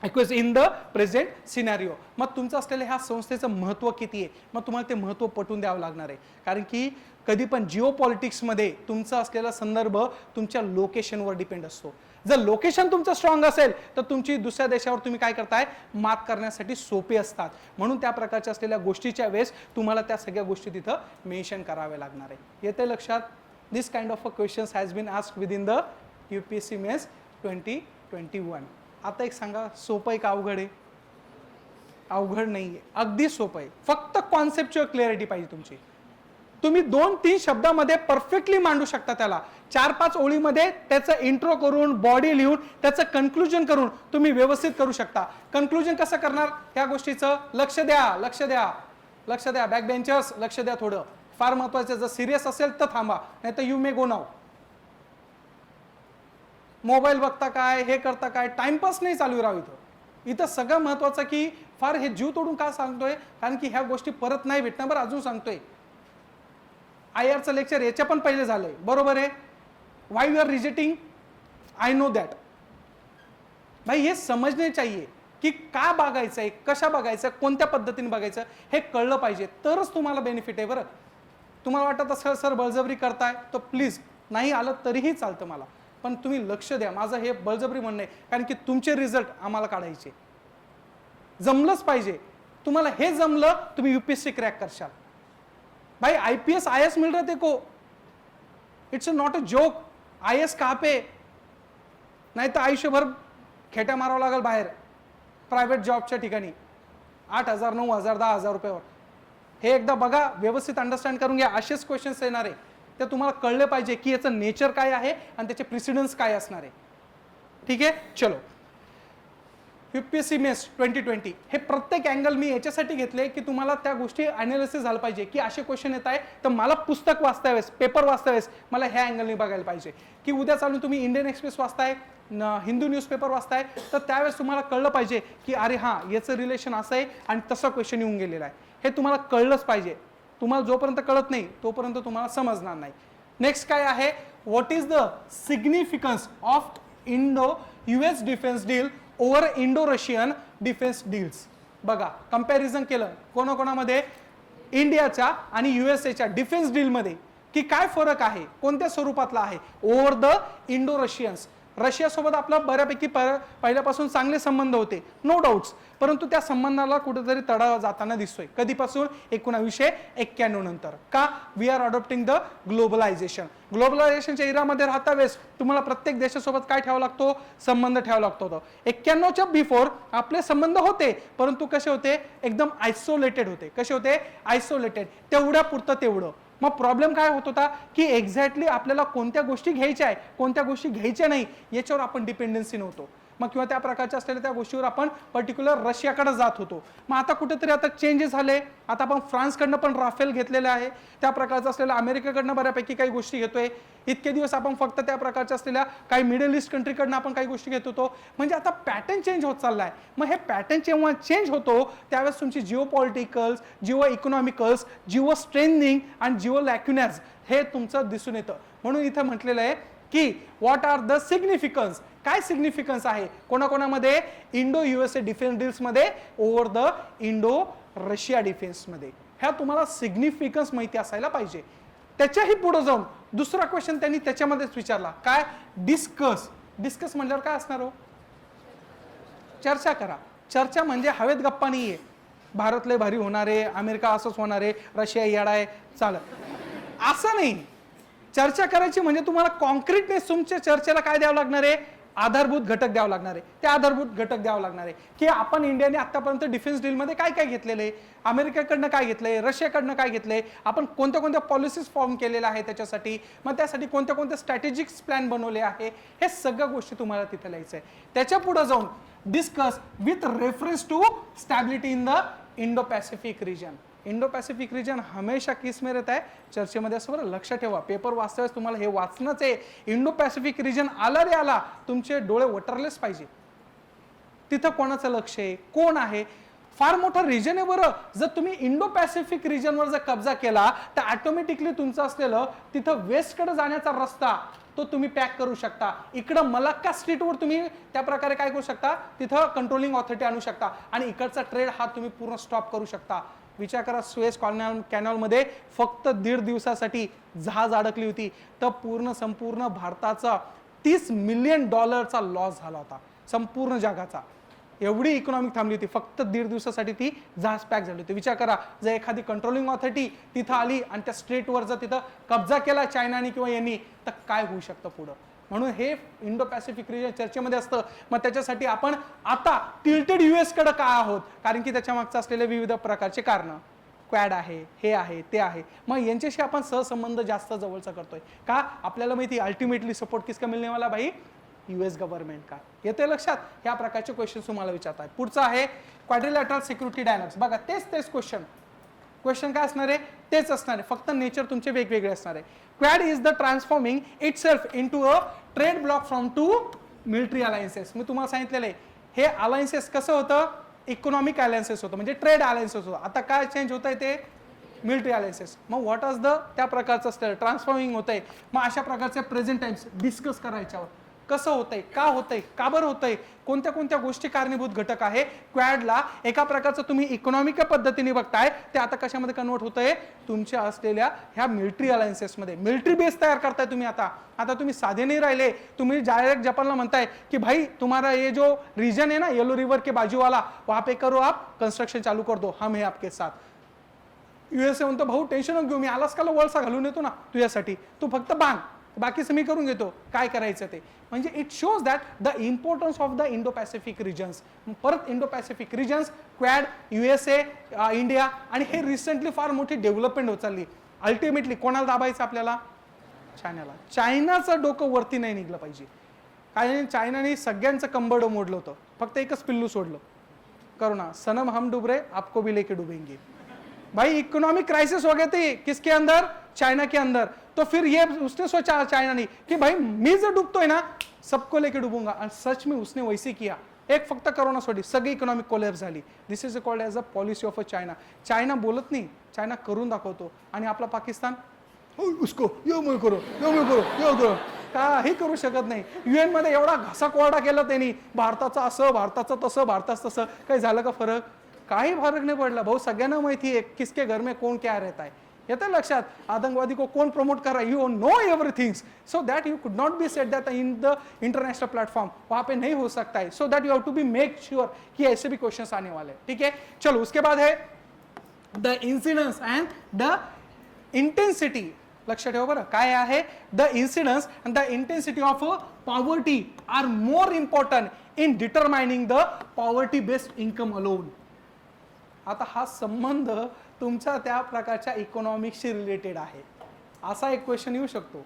[SPEAKER 1] AUKUS in the present scenario. मग तुमचं असलेलं ह्या संस्थेचं महत्त्व किती आहे, मग तुम्हाला ते महत्त्व पटवून द्यावं लागणार आहे. कारण की कधी पण जिओ पॉलिटिक्समध्ये तुमचा असलेला संदर्भ तुमच्या लोकेशनवर डिपेंड असतो. जर लोकेशन तुमचं स्ट्रॉंग असेल तर तुमची दुसऱ्या देशावर तुम्ही काय करताय, मात करण्यासाठी सोपे असतात. म्हणून त्या प्रकारच्या असलेल्या गोष्टीच्या वेळेस तुम्हाला त्या सगळ्या गोष्टी तिथं मेन्शन कराव्या लागणार आहे. येते लक्षात. This kind of a questions has been asked with in the UPSC mains 2021. आता एक सांगा, सोपं आहे का अवघड आहे, अवघड नाहीये, अगदी सोपं आहे. फक्त कॉन्सेप्च्युअल क्लॅरिटी पाहिजे तुमची. तुम्ही 2-3 शब्दामध्ये परफेक्टली मांडू शकता त्याला. 4-5 ओळीमध्ये त्याचं इंट्रो करून, बॉडी लिहून, त्याचं कन्क्लुजन करून तुम्ही व्यवस्थित करू शकता. कन्क्लुजन कसं करणार ह्या गोष्टीचं, लक्ष द्या, लक्ष द्या, लक्ष द्या. बॅक बेंचर्स लक्ष द्या थोडं, फार महत्वाचं. जर सिरियस असेल तर थांबा, नाही तर you may go now. Mobile बघता काय, हे करता काय, टाइमपास नाही चालू राहू इथं. इथं सगळं महत्वाचं की फार हे जीव तोडून का सांगतोय, कारण की ह्या गोष्टी परत नाही भेटणार. बरं अजून सांगतोय, IRचं लेक्चर याच्या पण पहिले झालंय, बरोबर आहे. Why you are rejecting, I know that. भाई हे समजणे चाहिए की का बघायचंय, कशा बघायचं, कोणत्या पद्धतीने बघायचं, हे कळलं पाहिजे, तरच तुम्हाला बेनिफिट आहे. बरं तुम्हाला वाटत असेल सर बळजबरी करताय, तर प्लीज नाही आलं तरीही चालतं मला, पण तुम्ही लक्ष द्या. माझं हे बळजबरी म्हणणं आहे, कारण की तुमचे रिझल्ट आम्हाला काढायचे, जमलंच पाहिजे. तुम्हाला हे जमलं, तुम्ही UPSC क्रॅक करशाल. भाई IPS IAS मिल रहे थे को, it's not a joke. IAS कहाँ पे, नाही तर आयुष्यभर खेट्या मारावं लागेल बाहेर. प्रायव्हेट जॉबच्या ठिकाणी 8,000 9,000 10,000 रुपयावर. हे एकदा बघा, व्यवस्थित अंडरस्टँड करून घ्या. असेच क्वेश्चन्स येणार आहे, ते तुम्हाला कळले पाहिजे की याचं नेचर काय आहे आणि त्याचे प्रिसिडन्स काय असणार आहे. ठीक आहे, चलो. UPSC मेन्स 2020 हे प्रत्येक अँगल मी याच्यासाठी घेतले की तुम्हाला त्या गोष्टी अनालिसिस झालं पाहिजे की असे क्वेश्चन येत आहे तर मला पुस्तक वाचता वेळेस, पेपर वाचता वेळेस मला ह्या अँगलने बघायला पाहिजे. की उद्या चालून तुम्ही इंडियन एक्सप्रेस वाचताय, हिंदू न्यूजपेपर वाचताय, तर त्यावेळेस तुम्हाला कळलं पाहिजे की अरे हां, याचं रिलेशन असं आहे आणि तसा क्वेश्चन येऊन गेलेला आहे. हे तुम्हाला कळलंच पाहिजे. तुम्हाला जोपर्यंत कळत नाही तोपर्यंत तुम्हाला समजणार नाही. नेक्स्ट काय आहे, what is the significance of Indo US defence deal over Indo Russian defence deals. बघा, कंपॅरिझन केलं कोणाकोणामध्ये, इंडियाच्या आणि USAच्या डिफेन्स डीलमध्ये की काय फरक आहे, कोणत्या स्वरूपातला आहे. ओव्हर द इंडो रशियन्स, रशियासोबत आपला बऱ्यापैकी पहिल्यापासून चांगले संबंध होते, नो डाऊट्स, परंतु त्या संबंधाला कुठेतरी तडा जाताना दिसतोय. कधीपासून? 1991 नंतर. का? We are adopting the globalisation. ग्लोबलायझेशनच्या इरामध्ये राहता वेळेस तुम्हाला प्रत्येक देशासोबत काय ठेवावा लागतो, संबंध ठेवावा लागतो. 91च्या बिफोर आपले संबंध होते, परंतु कसे होते, एकदम आयसोलेटेड होते. कसे होते? आयसोलेटेड, तेवढ्या पुरतं तेवढं. मग प्रॉब्लेम काय होत होता की एक्झॅक्टली आपल्याला कोणत्या गोष्टी घ्यायच्या आहे, कोणत्या गोष्टी घ्यायच्या नाही याच्यावर आपण डिपेंडन्सी नव्हतो. मग किंवा त्या प्रकारच्या असलेल्या त्या गोष्टीवर आपण पर्टिक्युलर रशियाकडे जात होतो. मग आता कुठेतरी आता चेंजेस झाले. आता आपण फ्रान्सकडनं पण राफेल घेतलेले आहे, त्या प्रकारचं असलेल्या अमेरिकेकडनं बऱ्यापैकी काही गोष्टी घेतोय. इतके दिवस आपण फक्त त्या प्रकारच्या असलेल्या काही मिडल ईस्ट कंट्रीकडनं आपण काही गोष्टी घेत होतो. म्हणजे आता पॅटर्न चेंज होत चाललाय. मग हे पॅटर्न जेव्हा चेंज होतो त्यावेळेस तुमची जिओ पॉलिटिकल्स, जिओ इकॉनॉमिकल्स, जिओ स्ट्रेंथनिंग आणि जिओ लॅक्युनर्स हे तुमचं दिसून येतं. म्हणून इथं म्हटलेलं आहे की व्हॉट आर द सिग्निफिकन्स, काय सिग्निफिकन्स आहे कोणाकोणामध्ये, इंडो USA डिफेन्स डील्स मध्ये over the Indo Russia defence मध्ये. ह्या तुम्हाला सिग्निफिकन्स माहिती असायला पाहिजे. त्याच्याही पुढे जाऊन दुसरा क्वेश्चन त्यांनी त्याच्यामध्येच विचारला, काय, डिस्कस. डिस्कस म्हटल्यावर काय असणार हो, चर्चा करा. चर्चा म्हणजे हवेत गप्पा नाहीये, भारत लय भारी होणार आहे, अमेरिका असंच होणार आहे, रशिया येडा आहे, चालत असं नाही. चर्चा करायची म्हणजे तुम्हाला कॉन्क्रीटनेस तुमच्या चर्चेला काय द्यावं लागणार आहे, आधारभूत घटक द्यावं लागणार आहे. ते आधारभूत घटक द्यावं लागणार आहे की आपण इंडियाने आतापर्यंत डिफेन्स डीलमध्ये काय काय घेतलेलं आहे, अमेरिकेकडनं काय घेतलंय, रशियाकडनं काय घेतलंय, आपण कोणत्या कोणत्या पॉलिसीज फॉर्म केलेल्या आहे त्याच्यासाठी, मग त्यासाठी कोणत्या कोणत्या स्ट्रॅटेजिक प्लॅन बनवले आहे, हे सगळ्या गोष्टी तुम्हाला तिथे लिहायचं आहे. त्याच्या पुढे जाऊन discuss with reference to stability in the Indo Pacific region. Indo Pacific region हमेशा किस में रहता है, चर्चेमध्ये. असं बरं लक्षात ठेवा, पेपर वाचता वेळेस तुम्हाला हे वाचणंच आहे. इंडो पॅसिफिक रिजन आला रे आला, तुमचे डोळे वटरलेच पाहिजे. तिथं कोणाचं लक्ष आहे, कोण आहे, फार मोठा रिजन आहे बरं. जर तुम्ही इंडो पॅसिफिक रिजनवर जर कब्जा केला तर ऑटोमॅटिकली तुमचं असलेलं तिथं वेस्टकडे जाण्याचा रस्ता तो तुम्ही पॅक करू शकता. इकडं मलाक्का स्ट्रीटवर तुम्ही त्या प्रकारे काय करू शकता, तिथं कंट्रोलिंग ऑथॉरिटी आणू शकता आणि इकडचा ट्रेड हा तुम्ही पूर्ण स्टॉप करू शकता. विचार करा, सुएझ कॅनॉलमध्ये फक्त 1.5 दिवसासाठी जहाज अडकली होती तर संपूर्ण भारताचा $30 मिलियन लॉस झाला होता, संपूर्ण जगाचा. एवढी इकॉनॉमिक थांबली होती, फक्त 1.5 दिवसासाठी ती जहाज पॅक झाली होती. विचार करा, जर एखादी कंट्रोलिंग ऑथॉरिटी तिथं आली आणि त्या स्ट्रेटवर जर तिथं कब्जा केला चायनाने किंवा यांनी, तर काय होऊ शकतं पुढं. म्हणून हे इंडो पॅसिफिक रिजन चर्चेमध्ये असतं. मग त्याच्यासाठी आपण आता टिल्टेड US कडे का आहोत, कारण की त्याच्या मागचं असलेले विविध प्रकारचे कारण, क्वॅड आहे, हे आहे, ते आहे. मग यांच्याशी आपण सहसंबंध जास्त जवळचा करतोय का, आपल्याला माहिती अल्टिमेटली सपोर्ट किसका मिळणे वाला भाई, US गव्हर्नमेंट का. येते लक्षात. ह्या प्रकारचे क्वेश्चन तुम्हाला विचारतात. पुढचा आहे क्वाड्रिलॅटरल सिक्युरिटी डायनॉमिक्स. बघा, तेच क्वेश्चन काय असणार आहे, तेच असणार आहे, फक्त नेचर तुमचे वेगवेगळे असणार आहे. Quad is the transforming itself into a trade bloc from to military alliances. मी तुम्हाला सांगितलेलं आहे, हे अलायन्सेस कसं होतं, इकॉनॉमिक अलायन्सेस होतं, म्हणजे ट्रेड अलायन्सेस होतं. आता काय चेंज होत आहे, ते मिलिटरी अलायन्सेस. मग व्हॉट इज द त्या प्रकारचं असतं, ट्रान्सफॉर्मिंग होतंय. मग अशा प्रकारचे प्रेझेंट टाइम्स डिस्कस करायच्यावर कसं होतंय, का होतंय, का बरं होतंय, कोणत्या कोणत्या गोष्टी कारणीभूत घटक आहे. क्वॅडला एका प्रकारचं तुम्ही इकॉनॉमिक पद्धतीने बघताय, ते आता कशामध्ये कन्वर्ट होतंय, तुमच्या असलेल्या ह्या मिलिटरी अलायन्सेसमध्ये. मिलिटरी बेस तयार करताय तुम्ही. आता तुम्ही साधे नाही राहिले, तुम्ही डायरेक्ट जपानला म्हणताय की भाई तुम्हारा ये जो रीजन है ना येलो रिवर के बाजू वाला, वहां पे करो आप कंस्ट्रक्शन चालू कर दो, हम है आपके साथ. USA म्हणतो भाऊ टेन्शन घेऊ, मी अलास्काला वळसा घालून येतो ना तुझ्यासाठी, तू फक्त बांध. बाकीचं मी करून घेतो, काय करायचं ते. म्हणजे it shows that the importance of the Indo Pacific regions. परत Indo Pacific regions, Quad, USA, India, आणि हे रिसेंटली फार मोठी डेव्हलपमेंट होत चालली. अल्टिमेटली कोणाला दाबायचं आपल्याला? चायनाला. चायनाचं डोकं वरती नाही निघलं पाहिजे. काय चायनाने सगळ्यांचं कंबरडं मोडलं होतं, फक्त एकच पिल्लू सोडलं, करोना. सनम हम डूब रहे आपको भी लेके डूबेंगे. भाई इकोनॉमिक क्राइसिस हो गए थे किसके अंदर? चाइना के अंदर. तो फिर ये उसने सोचा चाइना ने कि भाई मी जर डूबतोय ना सबको लेके डूबूंगा, आणि सच में उसने वैसे किया. एक फक्त करोना सोडी सगळी इकॉनॉमिक कोलॅप्स झाली. This is called as a policy of a China. China बोलत नाही, चायना करून दाखवतो. आणि आपला पाकिस्तान उसको यो मग करो, यो मग करो, यो करो, काही करू शकत नाही. UN मध्ये एवढा घसा कोरडा केला त्यांनी, भारताचं असं, भारताचं तसं, भारताचं तसं. काही झालं का फरक? काही फरक नाही पडला भाऊ. सगळ्यांना माहिती आहे किसके घर में कौन क्या रहता है. येतं लक्षात? आतंकवादी को कौन प्रमोट कर रहा है, you know everything. So that you could not be set that in the international platform, वहां पे नहीं हो सकता है. So that you have to be make sure कि ऐसे भी क्वेश्चंस आने वाले हैं. ठीक है, चलो उसके बाद है the incidence end the intensity. लक्ष ठेवा बरं, काय आहे? The incidence and the intensity of poverty are more important in determining the poverty based income alone. आता हा संबंध तुमच्या त्या प्रकारच्या इकॉनॉमिक्सशी रिलेटेड आहे. असा एक क्वेश्चन येऊ शकतो.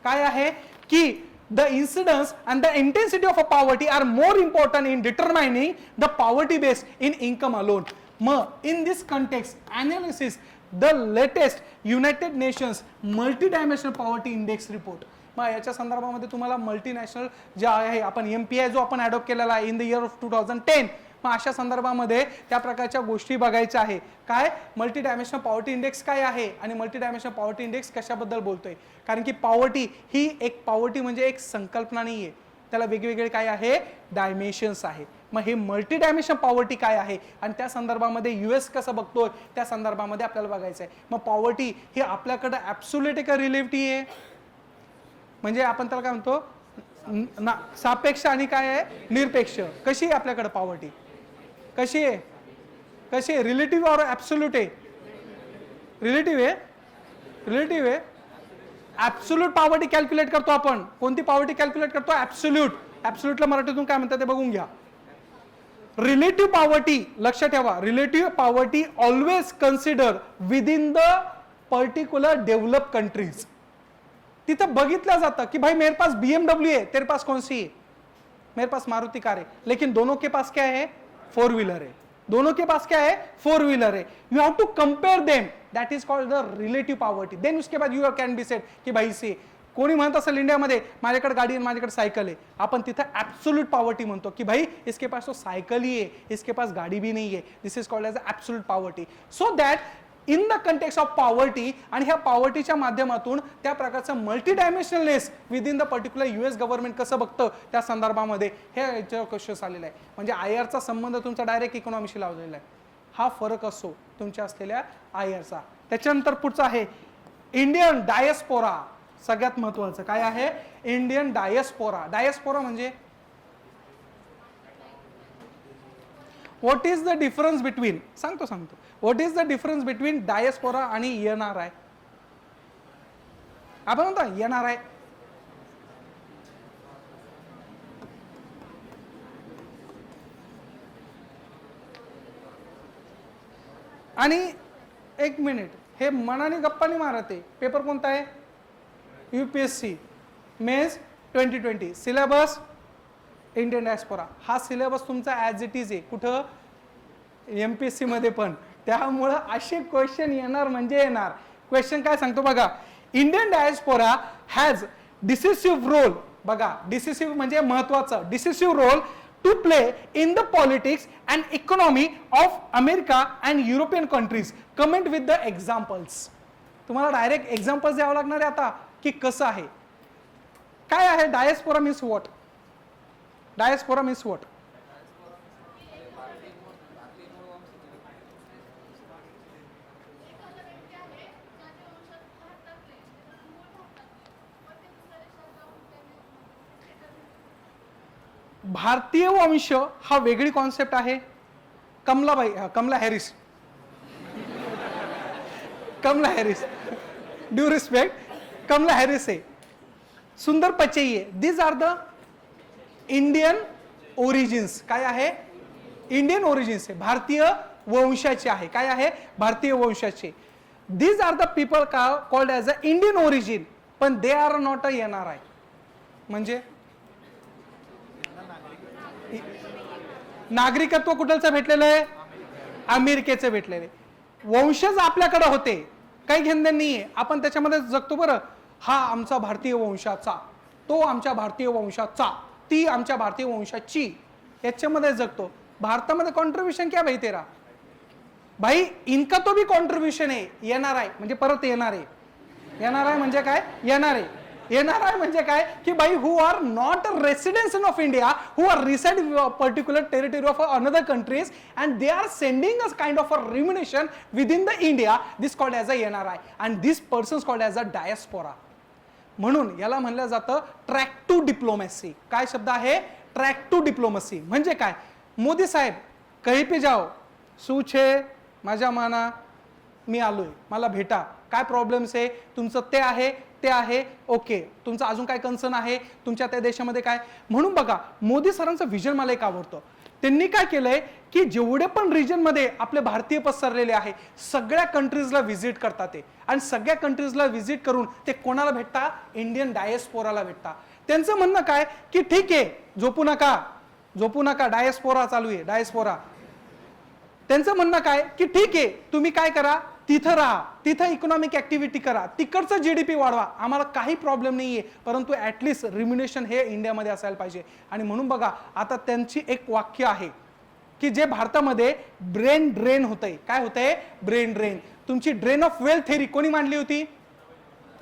[SPEAKER 1] काय आहे की the incidence and the intensity of a poverty are more important in determining the poverty based in income alone. मग in this context analysis the latest United Nations multidimensional poverty index report. मग याच्या संदर्भामध्ये तुम्हाला multinational जे आहे आपण MPI जो आपण अडॉप्ट केलेला आहे इन द इयर ऑफ 2010, मग अशा संदर्भामध्ये त्या प्रकारच्या गोष्टी बघायच्या आहे. काय मल्टी डायमेन्शनल पॉवर्टी इंडेक्स काय आहे आणि मल्टी डायमेन्शनल पॉवर्टी इंडेक्स कशाबद्दल बोलतोय. कारण की पॉवर्टी ही एक, पॉवर्टी म्हणजे एक संकल्पना नाही आहे, त्याला वेगवेगळे काय आहे डायमेन्शन्स आहे. मग हे मल्टी डायमेन्शन पॉवर्टी काय आहे आणि त्या संदर्भामध्ये US कसं बघतोय त्या संदर्भामध्ये आपल्याला बघायचं आहे. मग पॉवर्टी ही आपल्याकडे ॲब्सोल्यूट आहे का रिलेटिव्ह आहे? म्हणजे आपण त्याला काय म्हणतो सापेक्ष आणि काय आहे निरपेक्ष. कशी आहे आपल्याकडे पॉवर्टी? कशी आहे? कशी आहे? रिलेटिव्ह और ॲब्सोल्यूट आहे? रिलेटिव्ह आहे. रिलेटिव्ह आहे. ॲब्सोल्यूट पॉवर्टी कॅल्क्युलेट करतो आपण. कोणती पॉवर्टी कॅल्क्युलेट करतो? ॲब्सोल्यूट. ॲब्सोल्यूटला मराठीतून काय म्हणतात ते बघून घ्या. रिलेटिव्ह पॉवर्टी, लक्ष ठेवा, relative poverty always consider within the particular develop countries. तिथं बघितलं जातं की भाई मेरे पास BMW है, तेरे पास कौन सी है? मेरे पास मारुति कार है, लेकिन दोनों के पास क्या है? 4 व्हीलर है. दोनों के पास क्या है? 4 व्हीलर है. You have to compare them, that is called the relative poverty. Then उसके बाद यू कॅन बी सेट की भाई से कोणी म्हणत असेल इंडियामध्ये माझ्याकडे गाडी आहे, माझ्याकडे सायकल आहे, आपण तिथं ॲब्सोल्यूट पॉवर्टी म्हणतो की भाई इसके पास तो सायकल ही है, इसके पास गाडी भी नहीं है. This is called as absolute poverty. So that in the context of poverty आणि ह्या पॉवर्टीच्या माध्यमातून त्या प्रकारचं multidimensionalness within the particular US government कसं बघतं त्या संदर्भामध्ये हे याच्यावर क्वेश्चन आलेला आहे. म्हणजे IRचा संबंध तुमचा डायरेक्ट इकॉनॉमीशी लावलेला आहे. हा फरक असतो तुमच्या असलेल्या IRचा. त्याच्यानंतर पुढचा आहे इंडियन डायस्पोरा. सगळ्यात महत्वाचं काय आहे? Indian diaspora. डायस्पोरा म्हणजे what is the difference between, सांगतो what is the difference between diaspora आणि NRI? आपण म्हणतो NRI आणि एक मिनिट, हे मनाने गप्पा नाही मारत आहे. पेपर कोणता आहे? UPSC mains 2020. Syllabus Indian diaspora. हा सिलेबस तुमचा ॲज इट इज आहे कुठं? MPSC मध्ये पण. त्यामुळं असे क्वेश्चन येणार म्हणजे येणार. क्वेश्चन काय सांगतो बघा, Indian diaspora has decisive role. बघा डिसिसिव्ह म्हणजे महत्वाचं, decisive role to play in the politics and economy of America and European countries. Comment with the examples. तुम्हाला डायरेक्ट एक्झाम्पल्स द्यावं लागणार आहे आता की कसं आहे. काय आहे diaspora means what? Diaspora means what? भारतीय वंश हा वेगळी कॉन्सेप्ट आहे. Kamala Harris due respect, Kamala Harris आहे. Sundar Pichai, these are the Indian origins. काय आहे? इंडियन ओरिजिन्स आहे, भारतीय वंशाचे आहे. काय आहे? भारतीय वंशाचे. These are the people called as a Indian origin, पण they are not a NRI. म्हणजे नागरिकत्व कुठलचं भेटलेलं आहे? अमेरिकेचं भेटलेलं आहे. वंशज आपल्याकडे होते, काही घेणं नाहीये, आपण त्याच्यामध्ये जगतो. बरं, हा आमचा भारतीय वंशाचा, तो आमच्या भारतीय वंशाचा, ती आमच्या भारतीय वंशाची, याच्यामध्ये जगतो. भारतामध्ये कॉन्ट्रीब्युशन क्या भाई तेरा? भाई इनका तो भी कॉन्ट्रीब्युशन आहे. NRI म्हणजे परत येणारे. NRI म्हणजे काय? येणारे. NRI म्हणजे काय की भाई who are not residents of India, who are reside particular territory of another countries and they are sending a kind of a remuneration with in the India, this called as a NRI and this persons called as a diaspora. म्हणून याला म्हणलं जातं track two डिप्लोमॅसी. काय शब्द आहे? Track two diplomacy. म्हणजे काय? मोदी साहेब कहीं पे जाओ, सूछे माझ्या माना, मी आलोय, मला भेटा, काय प्रॉब्लेम्स आहे तुमचं, ते आहे ते आहे, ओके, तुमचं अजून काय कन्सर्न आहे तुमच्या त्या देशामध्ये काय. म्हणून बघा, मोदी सरांचं विजन मला एक आवडतं. त्यांनी काय केलंय की जेवढे पण रिजन मध्ये आपले भारतीय पसरलेले आहे, सगळ्या कंट्रीजला व्हिजिट करतात ते, आणि सगळ्या कंट्रीजला व्हिजिट करून ते कोणाला भेटता? इंडियन डायस्पोराला भेटता. त्यांचं म्हणणं काय की ठीक आहे, झोपू नका, झोपू नका, डायस्पोरा चालू आहे, डायस्पोरा. त्यांचं म्हणणं काय की ठीक आहे, तुम्ही काय करा, तिथं राहा, तिथं इकॉनॉमिक ऍक्टिव्हिटी करा, तिकडचं GDP वाढवा, आम्हाला काही प्रॉब्लेम नाहीये, परंतु ऍटलिस्ट रिम्युनेशन हे इंडियामध्ये असायला पाहिजे. आणि म्हणून बघा, आता त्यांची एक वाक्य आहे की जे भारतामध्ये ब्रेन ड्रेन होतंय. काय होतंय? Brain drain. तुमची ड्रेन ऑफ वेल्थ थेरी कोणी मांडली होती?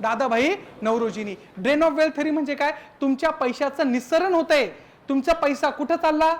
[SPEAKER 1] दादाभाई नौरोजीनी. ड्रेन ऑफ वेल्थ थेरी म्हणजे काय? तुमच्या पैशाचं निस्सरण होतंय, तुमचा पैसा कुठं चालला?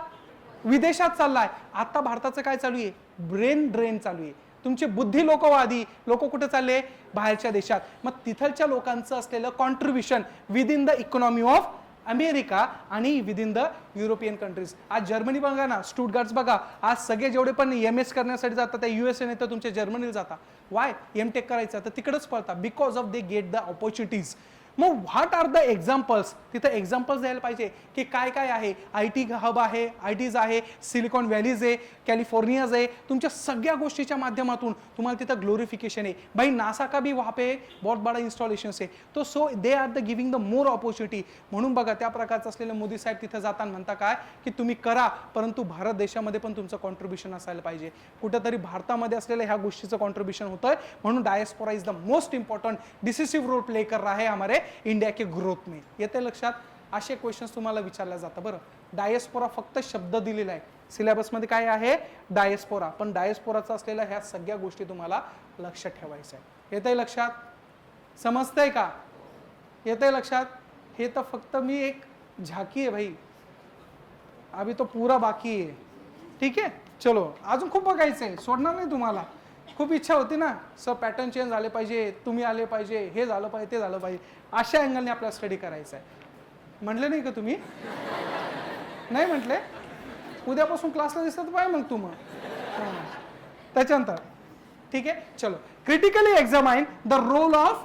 [SPEAKER 1] विदेशात चाललाय. आता भारताचं काय चालू आहे? ब्रेन ड्रेन चालू आहे. तुमचे बुद्धी लोकवादी लोक कुठे चालले? बाहेरच्या देशात. मग तिथलच्या लोकांचं असलेलं contribution with in the economy of America आणि with in the European countries. आज जर्मनी बघा ना, स्टुटगार्ट्स बघा, आज सगळे जेवढे पण MS करण्यासाठी जातात त्या USA नाही तर तुमच्या जर्मनीला जातात. वाय? MTech करायचं तर तिकडेच पळतात, because of they get the opportunities. मग व्हॉट आर द एक्झाम्पल्स? तिथं एक्झाम्पल्स द्यायला पाहिजे की काय काय आहे. IT हब आहे, ITज आहे, सिलिकॉन व्हॅलीज आहे, कॅलिफोर्नियाज आहे, तुमच्या सगळ्या गोष्टीच्या माध्यमातून तुम्हाला तिथं ग्लोरिफिकेशन आहे. भाई नासा का भी वहाँ पे बहुत बड़ा इंस्टॉलेशन्स आहे तो, so they are the giving the more opportunity. म्हणून बघा, त्या प्रकारचं असलेलं मोदी साहेब तिथं जाताना म्हणता काय की तुम्ही करा, परंतु भारत देशामध्ये पण तुमचं कॉन्ट्रीब्युशन असायला पाहिजे. कुठेतरी भारतामध्ये असलेल्या ह्या गोष्टीचं कॉन्ट्रीब्युशन होतंय. म्हणून diaspora is the most important decisive role play कर रहा है हमारे इंडिया के ग्रोथ में. येते लक्षात? असे क्वेश्चन्स तुम्हाला विचारले जातात. बरं, डायस्पोरा फक्त शब्द दिलेला आहे सिलेबसमध्ये, काय आहे? डायस्पोरा. पण डायस्पोराचा असलेल्या ह्या सगळ्या गोष्टी तुम्हाला लक्षात ठेवायचं आहे. येतंय लक्षात? समजतंय का? येतंय लक्षात? हे तर फक्त मी एक झाकी आहे भाई, अभी तो पूरा बाकी आहे. ठीक आहे, चलो, अजून खूप बघायचं आहे, सोडणार नाही तुम्हाला. खूप इच्छा होती ना सर, पॅटर्न चेंज झाले पाहिजे, तुम्ही आले पाहिजे, हे झालं पाहिजे, ते झालं पाहिजे, अशा अँगलने आपल्याला स्टडी करायचा आहे. म्हटले नाही का तुम्ही? नाही म्हटले? उद्यापासून क्लासला दिसत पाहिजे मग तुम्हाला त्याच्यानंतर. ठीक आहे, चलो. Critically examine the role of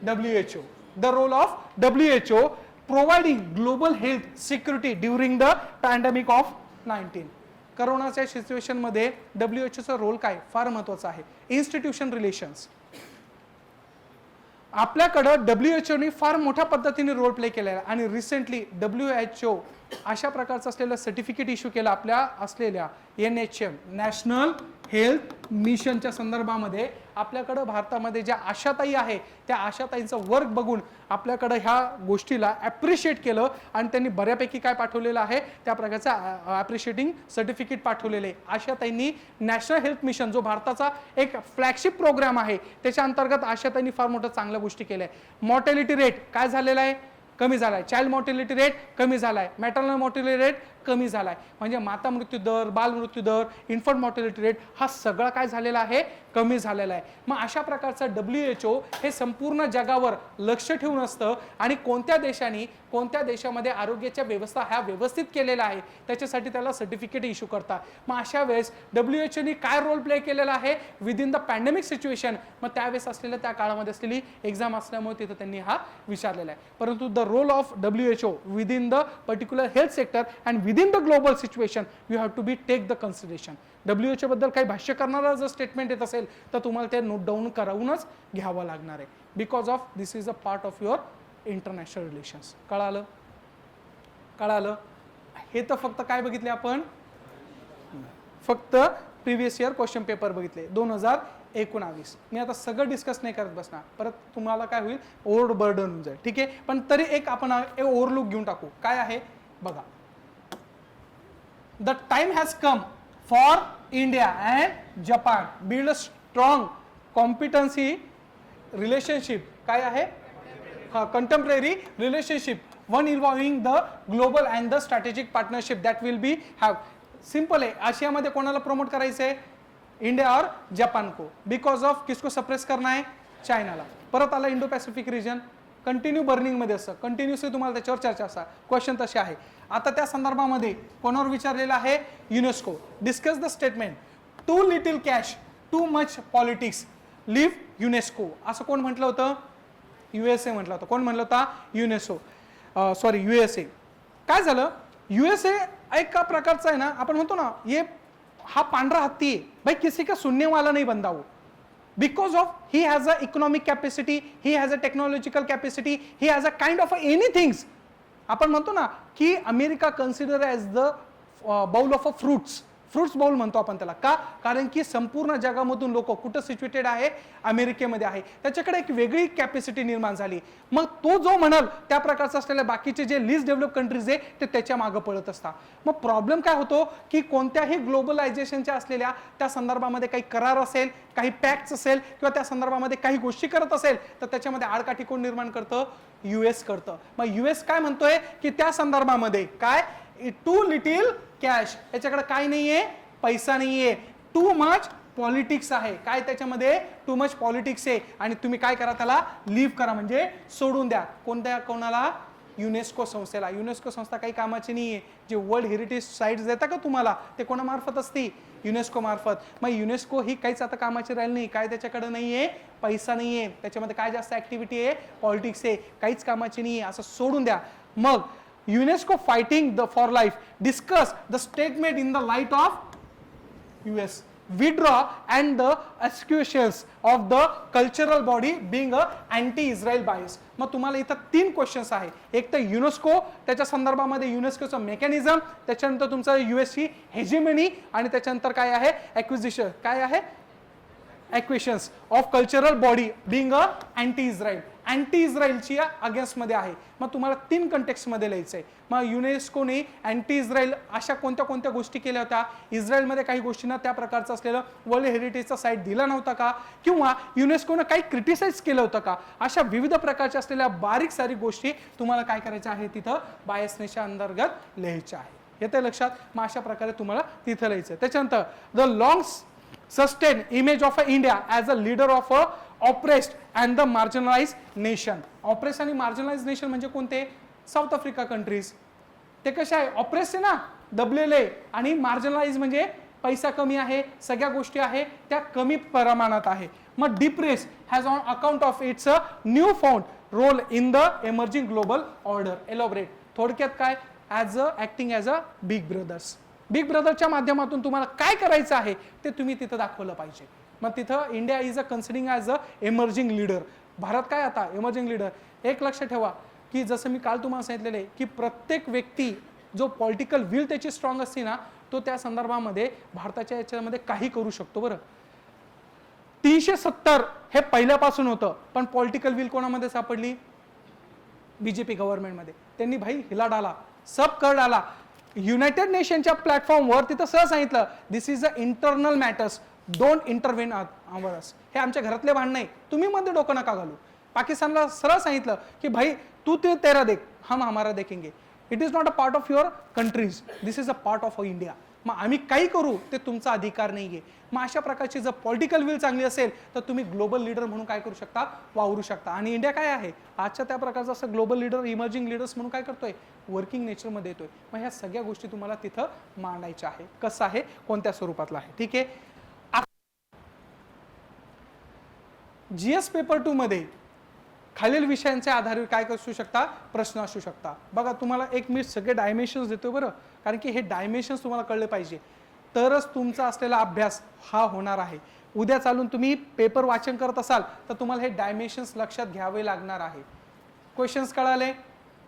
[SPEAKER 1] WHO. The role of WHO providing global health security during the pandemic of 19. करोनाच्या सिच्युएशनमध्ये WHOचा रोल काय? फार महत्वाचा आहे. Institution relations. आपल्याकडं WHO फार मोठ्या पद्धतीने रोल प्ले केलेला आहे आणि रिसेंटली WHO अशा प्रकारचं असलेलं सर्टिफिकेट इश्यू केलं आपल्या असलेल्या NHM नॅशनल हेल्थ मिशनच्या संदर्भामध्ये. आपल्याकडं भारतामध्ये ज्या आशाताई आहे त्या आशाताईंचं वर्क बघून आपल्याकडं ह्या गोष्टीला ॲप्रिशिएट केलं आणि त्यांनी बऱ्यापैकी काय पाठवलेलं आहे, त्या प्रकारचं ॲप्रिशिएटिंग सर्टिफिकेट पाठवलेलं आहे. आशाताईंनी नॅशनल हेल्थ मिशन जो भारताचा एक फ्लॅगशिप प्रोग्राम आहे त्याच्या अंतर्गत आशाताईंनी फार मोठं चांगल्या गोष्टी केल्या आहे. मॉर्टॅलिटी रेट काय झालेला आहे? कमी झालाय. चाइल्ड मॉर्टॅलिटी रेट कमी झालाय. मॅटर्नल मॉर्टॅलिटी रेट कमी झाला आहे. म्हणजे माता मृत्यू दर, बाल मृत्यू दर, इन्फंट मॉर्टॅलिटी रेट हा सगळा काय झालेला आहे, कमी झालेला आहे. मग अशा प्रकारचा WHO हे संपूर्ण जगावर लक्ष ठेवून असतं आणि कोणत्या देशामध्ये आरोग्याच्या व्यवस्था ह्या व्यवस्थित केलेला आहे त्याच्यासाठी त्याला सर्टिफिकेट इश्यू करतात. मग अशा वेळेस WHO काय रोल प्ले केलेला आहे विदिन द पॅन्डेमिक सिच्युएशन. मग त्यावेळेस असलेल्या त्या काळामध्ये असलेली एक्झाम असल्यामुळे तिथं त्यांनी हा विचारलेला आहे. परंतु the role of WHO within the particular health sector and within the global situation you have to be take the consideration. WHO बद्दल काही भाष्य करणारा जर स्टेटमेंट येत असेल तर तुम्हाला ते नोट डाऊन करावूनच घ्यावं लागणार आहे. Because of this is a part of your international relations. कळालं? हे तर फक्त काय बघितले आपण, फक्त प्रिव्हियस इयर क्वेश्चन पेपर बघितले 2019. मी आता सगळं डिस्कस नाही करत बसणार, परत तुम्हाला काय होईल, ओव्हर बर्डन होऊन जाईल. ठीक आहे, पण तरी एक आपण ओव्हरलुक घेऊन टाकू. काय आहे बघा, the time has come for India and Japan build a strong competency relationship. काय आहे, contemporary relationship, one involving the global and the strategic partnership that will be have. Simple आहे, आशियामध्ये कोणाला प्रमोट करायचं आहे, इंडिया और जापान को. Because of किसको सप्रेस करना है, चायनाला. परत आला इंडो पॅसिफिक रिजन कंटिन्यू बर्निंगमध्ये असतं, कंटिन्युअसली तुम्हाला त्याच्यावर चर्चा असतात, क्वेश्चन तसे आहे. आता त्या संदर्भामध्ये कोणावर विचारलेलं आहे, UNESCO. Discuss the statement, too little cash too much politics leave UNESCO. असं कोण म्हटलं होतं, USA म्हटलं होतं. कोण म्हटलं होता, USA. काय झालं, USA एक प्रकारचा आहे ना, आपण म्हणतो ना, हा पांढरा हत्ती आहे भाई, किसी का सुनने वाला नहीं बनता वो. Because of he has a economic capacity, he has a technological capacity, he has a kind of anything. आपण म्हणतो ना की America consider as the bowl of a fruits bowl म्हणतो आपण त्याला. का, कारण की संपूर्ण जगामधून लोक कुठं सिच्युएटेड आहे, अमेरिकेमध्ये आहे. त्याच्याकडे एक वेगळी कॅपॅसिटी निर्माण झाली. मग तो जो म्हणाल त्या प्रकारचा असलेल्या बाकीचे जे लिस्ट डेव्हलप कंट्रीज आहे ते त्याच्या मागे पळत असतात. मग प्रॉब्लेम काय होतो की कोणत्याही ग्लोबलायझेशनच्या असलेल्या त्या संदर्भामध्ये काही करार असेल, काही पॅक्ट्स असेल किंवा त्या संदर्भामध्ये काही गोष्टी करत असेल तर त्याच्यामध्ये आडकाठी कोण निर्माण करतं, US करतं. मग US काय म्हणतोय की त्या संदर्भामध्ये काय, टू लिटिल कॅश, याच्याकडे काय नाहीये, पैसा नाहीये, टू मच पॉलिटिक्स आहे. काय त्याच्यामध्ये, टू मच पॉलिटिक्स आहे. आणि तुम्ही काय करा, त्याला लिव्ह करा, म्हणजे सोडून द्या. कोणाला, युनेस्को संस्थेला. युनेस्को संस्था काही कामाची नाहीये. जे वर्ल्ड हेरिटेज साईट्स देतात का तुम्हाला, ते कोणामार्फत असते, युनेस्को मार्फत. मग युनेस्को ही काहीच आता कामाची राहिली नाही. काय त्याच्याकडे नाहीये, पैसा नाहीये. त्याच्यामध्ये काय जास्त ऍक्टिव्हिटी आहे, पॉलिटिक्स आहे. काहीच कामाची नाहीये, असं सोडून द्या. मग UNESCO fighting for life discuss the statement in the light of US withdraw and the accusations of the cultural body being a anti-Israel bias. मग तुम्हाला इथं 3 क्वेश्चन्स आहे. एक तर युनेस्को, त्याच्या संदर्भामध्ये युनेस्कोचं मेकॅनिझम, त्याच्यानंतर तुमचा US ची हेजिमनी, आणि त्याच्यानंतर काय आहे, ॲक्विजिशन. काय आहे, accusations of cultural body being a anti इस्रायलची अगेन्स्टमध्ये आहे. मग तुम्हाला 3 कंटेक्स्टमध्ये लिहायचं आहे. मग युनेस्कोने अँटी इस्रायल अशा कोणत्या गोष्टी केल्या होत्या, इस्रायलमध्ये काही गोष्टींना त्या प्रकारचं असलेलं वर्ल्ड हेरिटेजचा साईट दिला नव्हता का, किंवा युनेस्कोनं काही क्रिटिसाइज केलं होतं का, अशा विविध प्रकारच्या असलेल्या बारीक सारी गोष्टी तुम्हाला काय करायच्या आहे, तिथं बायसनेसच्या अंतर्गत लिहायच्या आहे. येते लक्षात. मग अशा प्रकारे तुम्हाला तिथं लिहायचं. त्याच्यानंतर the long sustain image of India as a leader of a oppressed and the marginalise nation. Oppress आणि मार्जिनलाइज नेशन म्हणजे कोणते, साऊथ आफ्रिका कंट्रीज. ते कसे आहे, ऑप्रेस आहे ना, दबलेले, आणि मार्जिनलाइज म्हणजे पैसा कमी आहे, सगळ्या गोष्टी आहे त्या कमी प्रमाणात आहे. मग depress has on account of its a new found role in the emerging global order. Elaborate. थोडक्यात काय, acting as a big brothers. Big ब्रदरच्या माध्यमातून तुम्हाला काय करायचं आहे ते तुम्ही तिथं दाखवलं पाहिजे. मग तिथं India is a considering as a emerging leader. Bharat काय आता एमर्जिंग लीडर. एक लक्षात ठेवा की जसं मी काल तुम्हाला सांगितलेलं आहे की प्रत्येक व्यक्ती जो पॉलिटिकल विल त्याची स्ट्रॉंग असते ना, तो त्या संदर्भामध्ये भारताच्या याच्यामध्ये काही करू शकतो. बरं, 370 हे पहिल्यापासून होतं, पण पॉलिटिकल विल कोणामध्ये सापडली, BJP गव्हर्नमेंटमध्ये. त्यांनी भाई हिला डाला, सब कर डाला. युनायटेड नेशनच्या प्लॅटफॉर्मवर तिथं सहज सांगितलं, this is a internal matters, don't intervene our us. हे आमच्या घरातले भांडण नाही, तुम्ही मध्ये डोकं नका घालू. पाकिस्तानला सरळ सांगितलं की भाई तू ते तेरा देख, हम हमारा देखेंगे. It is not a part of your countries, this is a part of India. मग आम्ही काही करू ते तुमचा अधिकार नाहीये. मग अशा प्रकारची जर पॉलिटिकल विल चांगली असेल तर तुम्ही ग्लोबल लीडर म्हणून काय करू शकता, वावरू शकता. आणि इंडिया काय आहे आजच्या त्या प्रकारचं असं ग्लोबल लीडर, इमर्जिंग लीडर्स म्हणून काय करतोय, वर्किंग नेचरमध्ये येतोय. मग ह्या सगळ्या गोष्टी तुम्हाला तिथं मांडायच्या आहे, कसं आहे, कोणत्या स्वरूपातलं आहे. ठीक आहे. जीएस पेपर 2 मध्ये खालील विषयांच्या आधारे काय असू शकता, प्रश्न असू शकता. बघा तुम्हाला एक मी सगळे डायमेन्शन्स देतो बरं, कारण की हे डायमेन्शन्स तुम्हाला कळले पाहिजे तरच तुमचा असलेला अभ्यास हा होणार आहे. उद्या चालून तुम्ही पेपर वाचन करत असाल तर तुम्हाला हे डायमेन्शन्स लक्षात घ्यावे लागणार आहे. क्वेश्चन्स कळाले,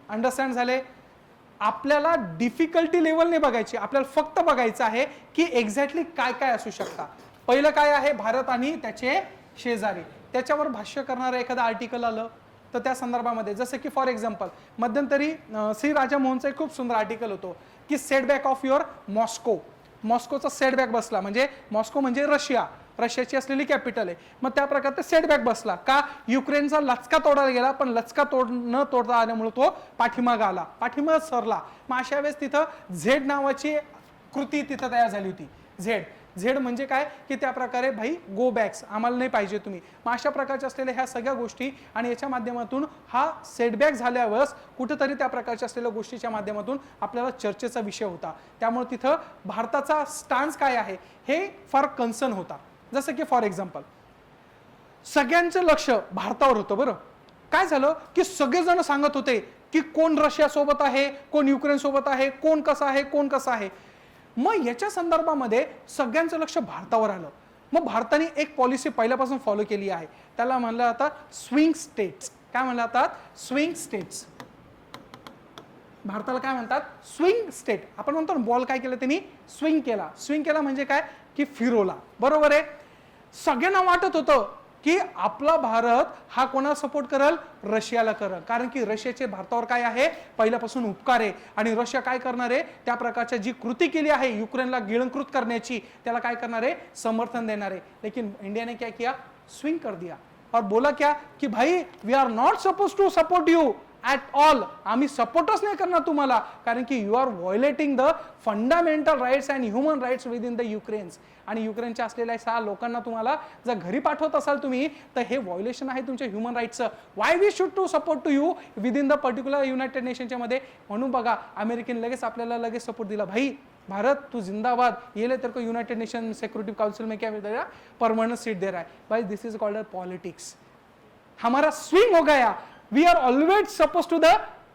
[SPEAKER 1] अंडरस्टँड झाले. आपल्याला डिफिकल्टी लेवलने बघायची, आपल्याला फक्त बघायचं आहे की एक्झॅक्टली काय काय असू शकता. पहिलं काय आहे, भारत आणि त्याचे शेजारी, त्याच्यावर भाष्य करणारं एखादं आर्टिकल आलं तर त्या संदर्भामध्ये, जसं की फॉर एक्झाम्पल मध्यंतरी श्री राजा मोहनचं एक खूप सुंदर आर्टिकल होतं की सेटबॅक ऑफ युअर मॉस्को. मॉस्कोचा सेटबॅक बसला, म्हणजे मॉस्को म्हणजे रशिया, रशियाची असलेली कॅपिटल आहे. मग त्या प्रकारचा सेटबॅक बसला का, युक्रेनचा लचका तोडायला गेला पण लचका न तोडता आल्यामुळे तो पाठीमाग आला, पाठीमाग सरला. मग अशा वेळेस तिथं झेड नावाची कृती तिथं तयार झाली होती. झेड म्हणजे काय की त्या प्रकारे भाई गो बॅक्स, आम्हाला नाही पाहिजे तुम्ही. मग अशा प्रकारच्या असलेल्या ह्या सगळ्या गोष्टी आणि याच्या माध्यमातून हा सेटबॅक झाल्यावर कुठेतरी त्या प्रकारच्या असलेल्या गोष्टीच्या माध्यमातून आपल्याला चर्चेचा विषय होता. त्यामुळे तिथं भारताचा स्टान्स काय आहे हे फार कन्सर्न होता. जसं की फॉर एक्झाम्पल सगळ्यांचं लक्ष भारतावर होतं. बरं काय झालं की सगळेजण सांगत होते की कोण रशिया सोबत आहे, कोण युक्रेन सोबत आहे, कोण कसं आहे, कोण कसं आहे. मग याच्या संदर्भामध्ये सगळ्यांचं लक्ष भारतावर आलं. मग भारताने एक पॉलिसी पहिल्यापासून फॉलो केली आहे, त्याला म्हणलं जातात स्विंग स्टेट्स. काय म्हणलं जातात, स्विंग स्टेट्स. भारताला काय म्हणतात, स्विंग स्टेट. आपण म्हणतो ना बॉल काय केलं त्यांनी, स्विंग केला. स्विंग केला म्हणजे काय की फिरवला. बरोबर आहे. सगळ्यांना वाटत होतं की आपला भारत हा कोणाला सपोर्ट करेल, रशियाला करेल, कारण की रशियाचे भारतावर काय आहे, पहिल्यापासून उपकार आहे. आणि रशिया काय करणार आहे, त्या प्रकारच्या जी कृती केली आहे युक्रेनला गिळंकृत करण्याची, त्याला काय करणार आहे, समर्थन देणार आहे. लेकिन इंडिया ने क्या किया, स्विंग कर दिया और बोला क्या कि भाई we are not suppose to support you at all. आम्ही सपोर्टच नाही करणार तुम्हाला, कारण की you are violating the fundamental rights and human rights with in the Ukraines. आणि युक्रेनच्या असलेल्या 6 लोकांना तुम्हाला जर घरी पाठवत असाल तुम्ही तर हे व्हायोलेशन आहे तुमच्या ह्युमन राईट्सचं. Why we should to support to you with in the particular United नेशनच्या मध्ये. म्हणून बघा अमेरिकेने लगेच आपल्याला लगेच सपोर्ट दिला. भाई भारत तू जिंदाबाद, ये ले तेरे को यूनाइटेड नेशन सिक्योरिटी काउंसिल में क्या मिल रहा है, परमानेंट सीट दे रहा है. भाई दिस इज कॉल्ड पॉलिटिक्स. हमारा स्विंग हो गया, we are always suppose to the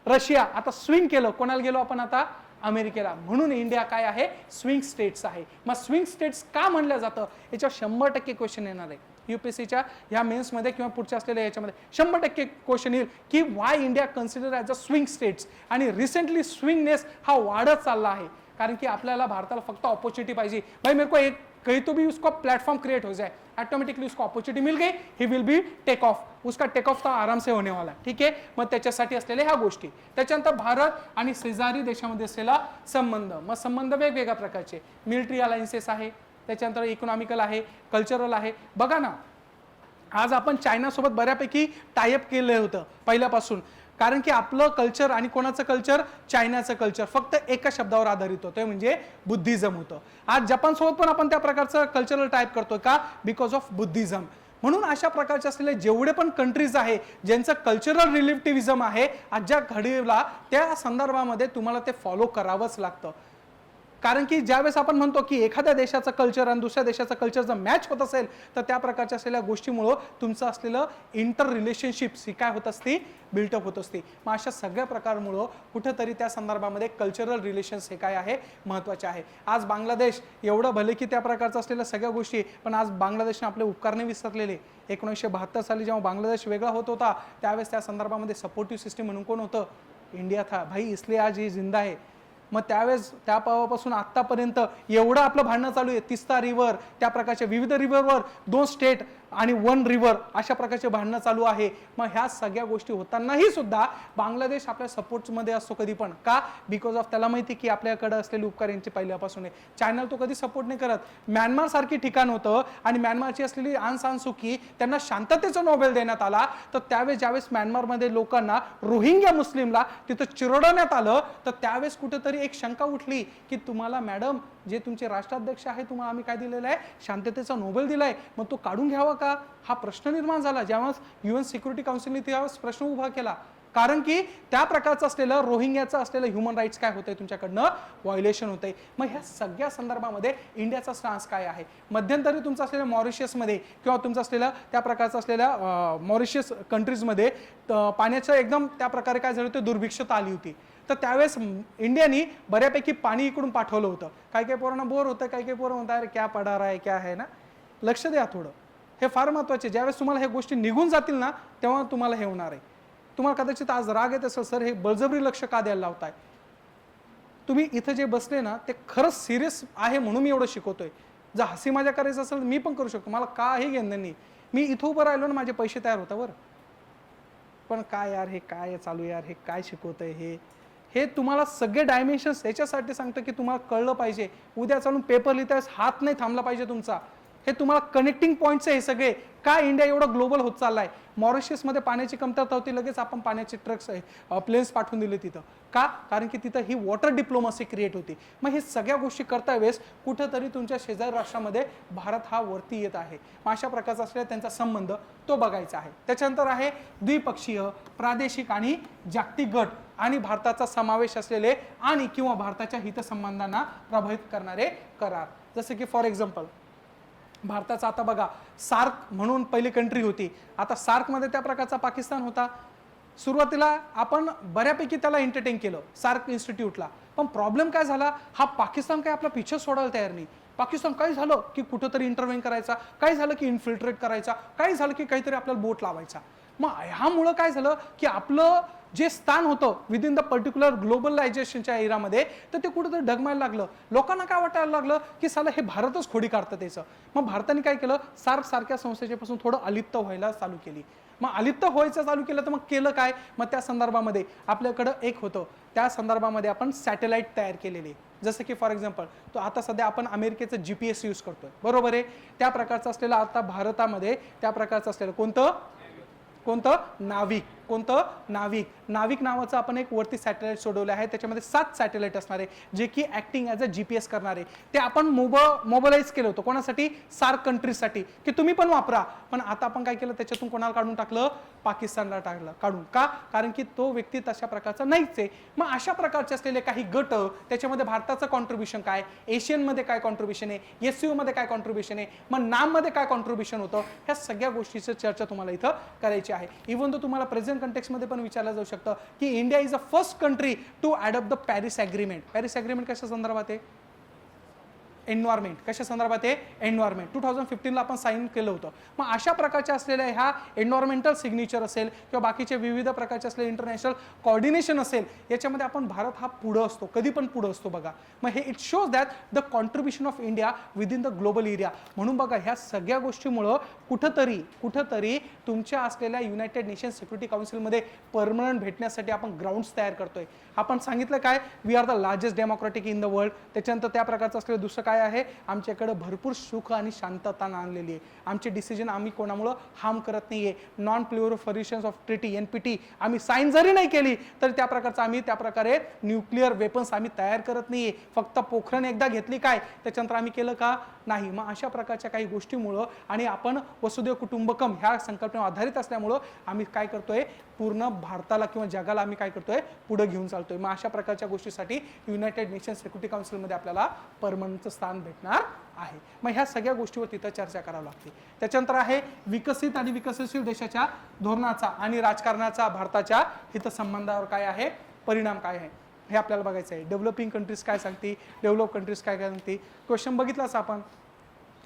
[SPEAKER 1] Russia. आता स्विंग केलं, कोणाला गेलो आपण आता, अमेरिकेला. म्हणून इंडिया काय आहे, स्विंग स्टेट्स आहे. मग स्विंग स्टेट्स का म्हणलं जातं, याच्यावर 100% क्वेश्चन येणार आहे यूपीएससीच्या ह्या मेन्स मध्ये किंवा पुढच्या असलेल्या याच्यामध्ये 100% क्वेश्चन येईल की Y India consider as a swing states. आणि रिसेंटली स्विंगनेस हा वाढत चालला आहे, कारण की आपल्याला भारताला फक्त अपॉर्च्युनिटी पाहिजे. भाई मेरे को एक कहीं तो भी उसको प्लेटफॉर्म क्रिएट हो जाए, ऑटोमेटिकली उसको अपॉर्च्युनिटी मिल गई, he will be take off. उसका टेक ऑफ तो आराम से होने वाला है. ठीक आहे. मग त्याच्यासाठी असलेल्या ह्या गोष्टी. त्याच्यानंतर भारत आणि शेजारी देशामध्ये असलेला संबंध. मग संबंध वेगवेगळ्या प्रकारचे, मिलिटरी अलायन्सेस आहे, त्याच्यानंतर इकॉनॉमिकल आहे, कल्चरल आहे. बघा ना आज आपण चायनासोबत बऱ्यापैकी टायअप केलं होतं पहिल्यापासून, कारण की आपलं कल्चर आणि कोणाचं कल्चर, चायनाचं कल्चर फक्त एका शब्दावर आधारित होतं, म्हणजे बुद्धिझम होतं. आज जपानसोबत पण आपण त्या प्रकारचं कल्चरल टाईप करतोय का, बिकॉज ऑफ बुद्धिझम. म्हणून अशा प्रकारचे असलेले जेवढे पण कंट्रीज आहे ज्यांचं कल्चरल रिलेटिव्हिझम आहे, आज ज्या घडीला त्या संदर्भामध्ये तुम्हाला ते फॉलो करावंच लागतं. कारण की ज्यावेळेस आपण म्हणतो की एखाद्या देशाचं कल्चर आणि दुसऱ्या देशाचं कल्चर जर मॅच होत असेल तर त्या प्रकारच्या असलेल्या गोष्टीमुळं तुमचं असलेलं इंटर रिलेशनशिप्स ही काय होत असते, बिल्टअप होत असते. मग अशा सगळ्या प्रकारमुळं कुठेतरी त्या संदर्भामध्ये कल्चरल रिलेशन्स हे काय आहे, महत्त्वाचे आहे. आज बांगलादेश एवढं भले की त्या प्रकारचं असलेल्या सगळ्या गोष्टी, पण आज बांगलादेशने आपले उपकार नाही विसरलेले. 1972 साली जेव्हा बांगलादेश वेगळा होत होता त्यावेळेस त्या संदर्भामध्ये सपोर्टिव्ह सिस्टीम म्हणून कोण होतं, इंडिया था. भाई इसलिए आज ही जिंदा आहे. मग त्यावेळेस त्या पावापासून आतापर्यंत एवढं आपलं भांडणं चालू आहे, तिस्ता रिव्हर, त्या प्रकारच्या विविध रिव्हरवर 2 स्टेट आणि वन रिव्हर अशा प्रकारचे भांडणं चालू आहे. मग ह्या सगळ्या गोष्टी होतानाही सुद्धा बांगलादेश आपल्या सपोर्टमध्ये असतो कधी पण. का? बिकॉज ऑफ त्याला माहिती की आपल्याकडे असलेले उपकार यांचे पहिल्यापासून आहे. चायना तो कधी सपोर्ट नाही करत. म्यानमार सारखी ठिकाण होतं आणि म्यानमारची असलेली आंग सान सू की त्यांना शांततेचा नोबेल देण्यात आला, तर त्यावेळेस ज्यावेळेस म्यानमारमध्ये लोकांना रोहिंग्या मुस्लिमला तिथं चिरडण्यात आलं, तर त्यावेळेस कुठेतरी एक शंका उठली की तुम्हाला मॅडम जे तुमचे राष्ट्राध्यक्ष आहे तुम्हाला आम्ही काय दिलेलं आहे, शांततेचा नोबेल दिलाय, मग तो काढून घ्यावा का? हा प्रश्न निर्माण झाला. ज्यावेळेस UN सिक्युरिटी काउन्सिलने त्यावेळेस प्रश्न उभा केला. कारण की त्या प्रकारचं असलेलं रोहिंग्याचं असलेलं ह्युमन राईट्स काय होतंय तुमच्याकडनं व्हायोलेशन होतंय. मग ह्या सगळ्या संदर्भामध्ये इंडियाचा स्टान्स काय आहे? मध्यंतरी तुमचं असलेल्या मॉरिशियसमध्ये किंवा तुमचं असलेलं त्या प्रकारचं असलेल्या मॉरिशियस कंट्रीजमध्ये पाण्याचं एकदम त्या प्रकारे काय झालं होतं, दुर्भिक्षता आली होती. तर त्यावेळेस इंडियानी बऱ्यापैकी पाणी इकडून पाठवलं होतं. काही काही पोरांना बोर होतं, काही काही पोरं म्हणतात अरे क्या पडा रहा है क्या है ना. लक्ष द्या थोडं, हे फार महत्त्वाचे. ज्यावेळेस तुम्हाला ह्या गोष्टी निघून जातील ना, तेव्हा तुम्हाला हे होणार आहे. तुम्हाला कदाचित आज राग येत असेल, सर हे बळजबरी लक्ष का द्यायला लावताय. तुम्ही इथं जे बसले ना ते खरंच सिरियस आहे म्हणून मी एवढं शिकवतोय. जर हसी मजा करायचं असेल मी पण करू शकतो, मला काही घेणं नाही. मी इथं उभं राहिलो ना माझे पैसे तयार होतात बरं. पण काय यार हे काय चालू यार, हे काय शिकवतंय हे तुम्हाला सगळे डायमेन्शन्स याच्यासाठी सांगतं की तुम्हाला कळलं पाहिजे. उद्या चालून पेपर लिहितास हात नाही थांबला पाहिजे तुमचा. हे तुम्हाला कनेक्टिंग पॉईंट्स आहे हे सगळे. का इंडिया एवढं ग्लोबल होत चाललाय? मॉरिशियसमध्ये पाण्याची कमतरता होती, लगेच आपण पाण्याचे ट्रक्स प्लेन्स पाठवून दिले तिथं. का? कारण की तिथं ही वॉटर डिप्लोमसी क्रिएट होती. मग हे सगळ्या गोष्टी करता वेळेस कुठंतरी तुमच्या शेजारी राष्ट्रामध्ये भारत हा वरती येत आहे. मग अशा प्रकारचा असलेला त्यांचा संबंध तो बघायचा आहे. त्याच्यानंतर आहे द्विपक्षीय, प्रादेशिक आणि जागतिक गट आणि भारताचा समावेश असलेले आणि किंवा भारताच्या हितसंबंधांना प्रभावित करणारे करार. जसे की फॉर एक्झाम्पल भारताचा आता बघा सार्क म्हणून पहिली कंट्री होती. आता सार्कमध्ये त्या प्रकारचा पाकिस्तान होता. सुरुवातीला आपण बऱ्यापैकी त्याला एंटरटेन केलं सार्क इन्स्टिट्यूटला. पण प्रॉब्लेम काय झाला, हा पाकिस्तान काय आपला पिछा सोडायला तयार नाही. पाकिस्तान काय झालं की कुठंतरी इंटरव्हेन करायचा, काय झालं की इन्फिल्ट्रेट करायचा, काय झालं की काहीतरी आपल्याला बोट लावायचा. मग ह्यामुळं काय झालं की आपलं जे स्थान होतं विदिन द पर्टिक्युलर ग्लोबलायझेशनच्या एरियामध्ये, तर ते कुठेतरी डगमायला लागलं. लोकांना काय वाटायला लागलं की साला हे भारतच खोडी काढतं त्याचं. मग भारताने काय केलं, सार्क सारख्या संस्थेच्यापासून थोडं अलिप्त व्हायला चालू केली. मग अलिप्त व्हायचं चालू केलं तर मग केलं काय, मग त्या संदर्भामध्ये आपल्याकडं एक होतं, त्या संदर्भामध्ये आपण सॅटेलाइट तयार केलेले. जसं की फॉर एक्झाम्पल तो आता सध्या आपण अमेरिकेचं GPS यूज करतोय, बरोबर आहे. त्या प्रकारचं असलेलं आता भारतामध्ये त्या प्रकारचं असलेलं कोणतं नाविक, नाविक नावाचं आपण एक वरती सॅटेलाइट सोडवलं आहे. त्याच्यामध्ये 7 सॅटेलाइट असणार आहे जे की ऍक्टिंग ॲज अ GPS करणार आहे. ते आपण मोबालाइज केलं होतं कोणासाठी, सार्क कंट्रीजसाठी की तुम्ही पण वापरा. पण आता आपण काय केलं, त्याच्यातून कोणाला काढून टाकलं, पाकिस्तानला टाकलं काढून. का? कारण की तो व्यक्ती तशा प्रकारचा नाहीच आहे. मग अशा प्रकारचे असलेले काही गट, त्याच्यामध्ये भारताचं कॉन्ट्रीब्युशन काय, एशियनमध्ये काय कॉन्ट्रीब्युशन आहे, SCO मध्ये काय कॉन्ट्रीब्युशन आहे, मग नाममध्ये काय कॉन्ट्रीब्युशन होतं, ह्या सगळ्या गोष्टीची चर्चा तुम्हाला इथं करायची आहे. इव्हन तो तुम्हाला प्रेझेंट कंटेक्स्ट मध्ये पण विचारलं जाऊ शकतं की India is a first country to adopt the Paris agreement. Paris agreement कशा संदर्भात आहे, एन्व्हायरमेंट. कशा संदर्भात आहे, एन्व्हायरमेंट. 2015ला आपण साईन केलं होतं. मग अशा प्रकारच्या असलेल्या ह्या एन्व्हायरमेंटल सिग्नेचर असेल किंवा बाकीचे विविध प्रकारचे असलेले इंटरनॅशनल कोऑर्डिनेशन असेल, याच्यामध्ये आपण भारत हा पुढं असतो, कधी पण पुढं असतो बघा. मग हे it shows that the contribution of India within the global area. म्हणून बघा ह्या सगळ्या गोष्टीमुळं कुठंतरी तुमच्या असलेल्या युनायटेड नेशन सिक्युरिटी काउन्सिलमध्ये परमनंट भेटण्यासाठी आपण ग्राउंड्स तयार करतोय. आपण सांगितलं काय, we are the largest democratic in the world. त्याच्यानंतर त्या प्रकारचं असलेलं दुसरं काय आहे, आमच्याकडे भरपूर सुख आणि शांतता आणलेली आहे. आमचे डिसिजन आम्ही कोणामुळे हार्म करत नाहीये. नॉन प्लिओरिफरेशन ऑफ ट्रिटी NPT आम्ही साईन जरी नाही केली तरी त्या प्रकारचं आम्ही त्या प्रकारे न्यूक्लिअर वेपन्स आम्ही तयार करत नाहीये. फक्त पोखरण एकदा घेतली काय, त्याच्यानंतर आम्ही केलं का नाही. मग अशा प्रकारच्या काही गोष्टीमुळं आणि आपण वसुधैव कुटुंबकम ह्या संकल्पनेवर आधारित असल्यामुळं आम्ही काय करतोय, पूर्ण भारताला किंवा जगाला आम्ही काय करतोय, पुढे घेऊन चालतोय. मग अशा प्रकारच्या गोष्टीसाठी युनायटेड नेशन सिक्युरिटी काउन्सिलमध्ये आपल्याला परमनंट स्थान भेटणार आहे. मग ह्या सगळ्या गोष्टीवर तिथं चर्चा करावी लागते. त्याच्यानंतर आहे विकसित आणि विकसनशील देशाच्या धोरणाचा आणि राजकारणाचा भारताच्या हितसंबंधावर काय आहे, परिणाम काय आहे, हे आपल्याला बघायचं आहे. डेव्हलपिंग कंट्रीज काय सांगते, डेव्हलप कंट्रीज काय सांगते. क्वेश्चन बघितलाच आपण,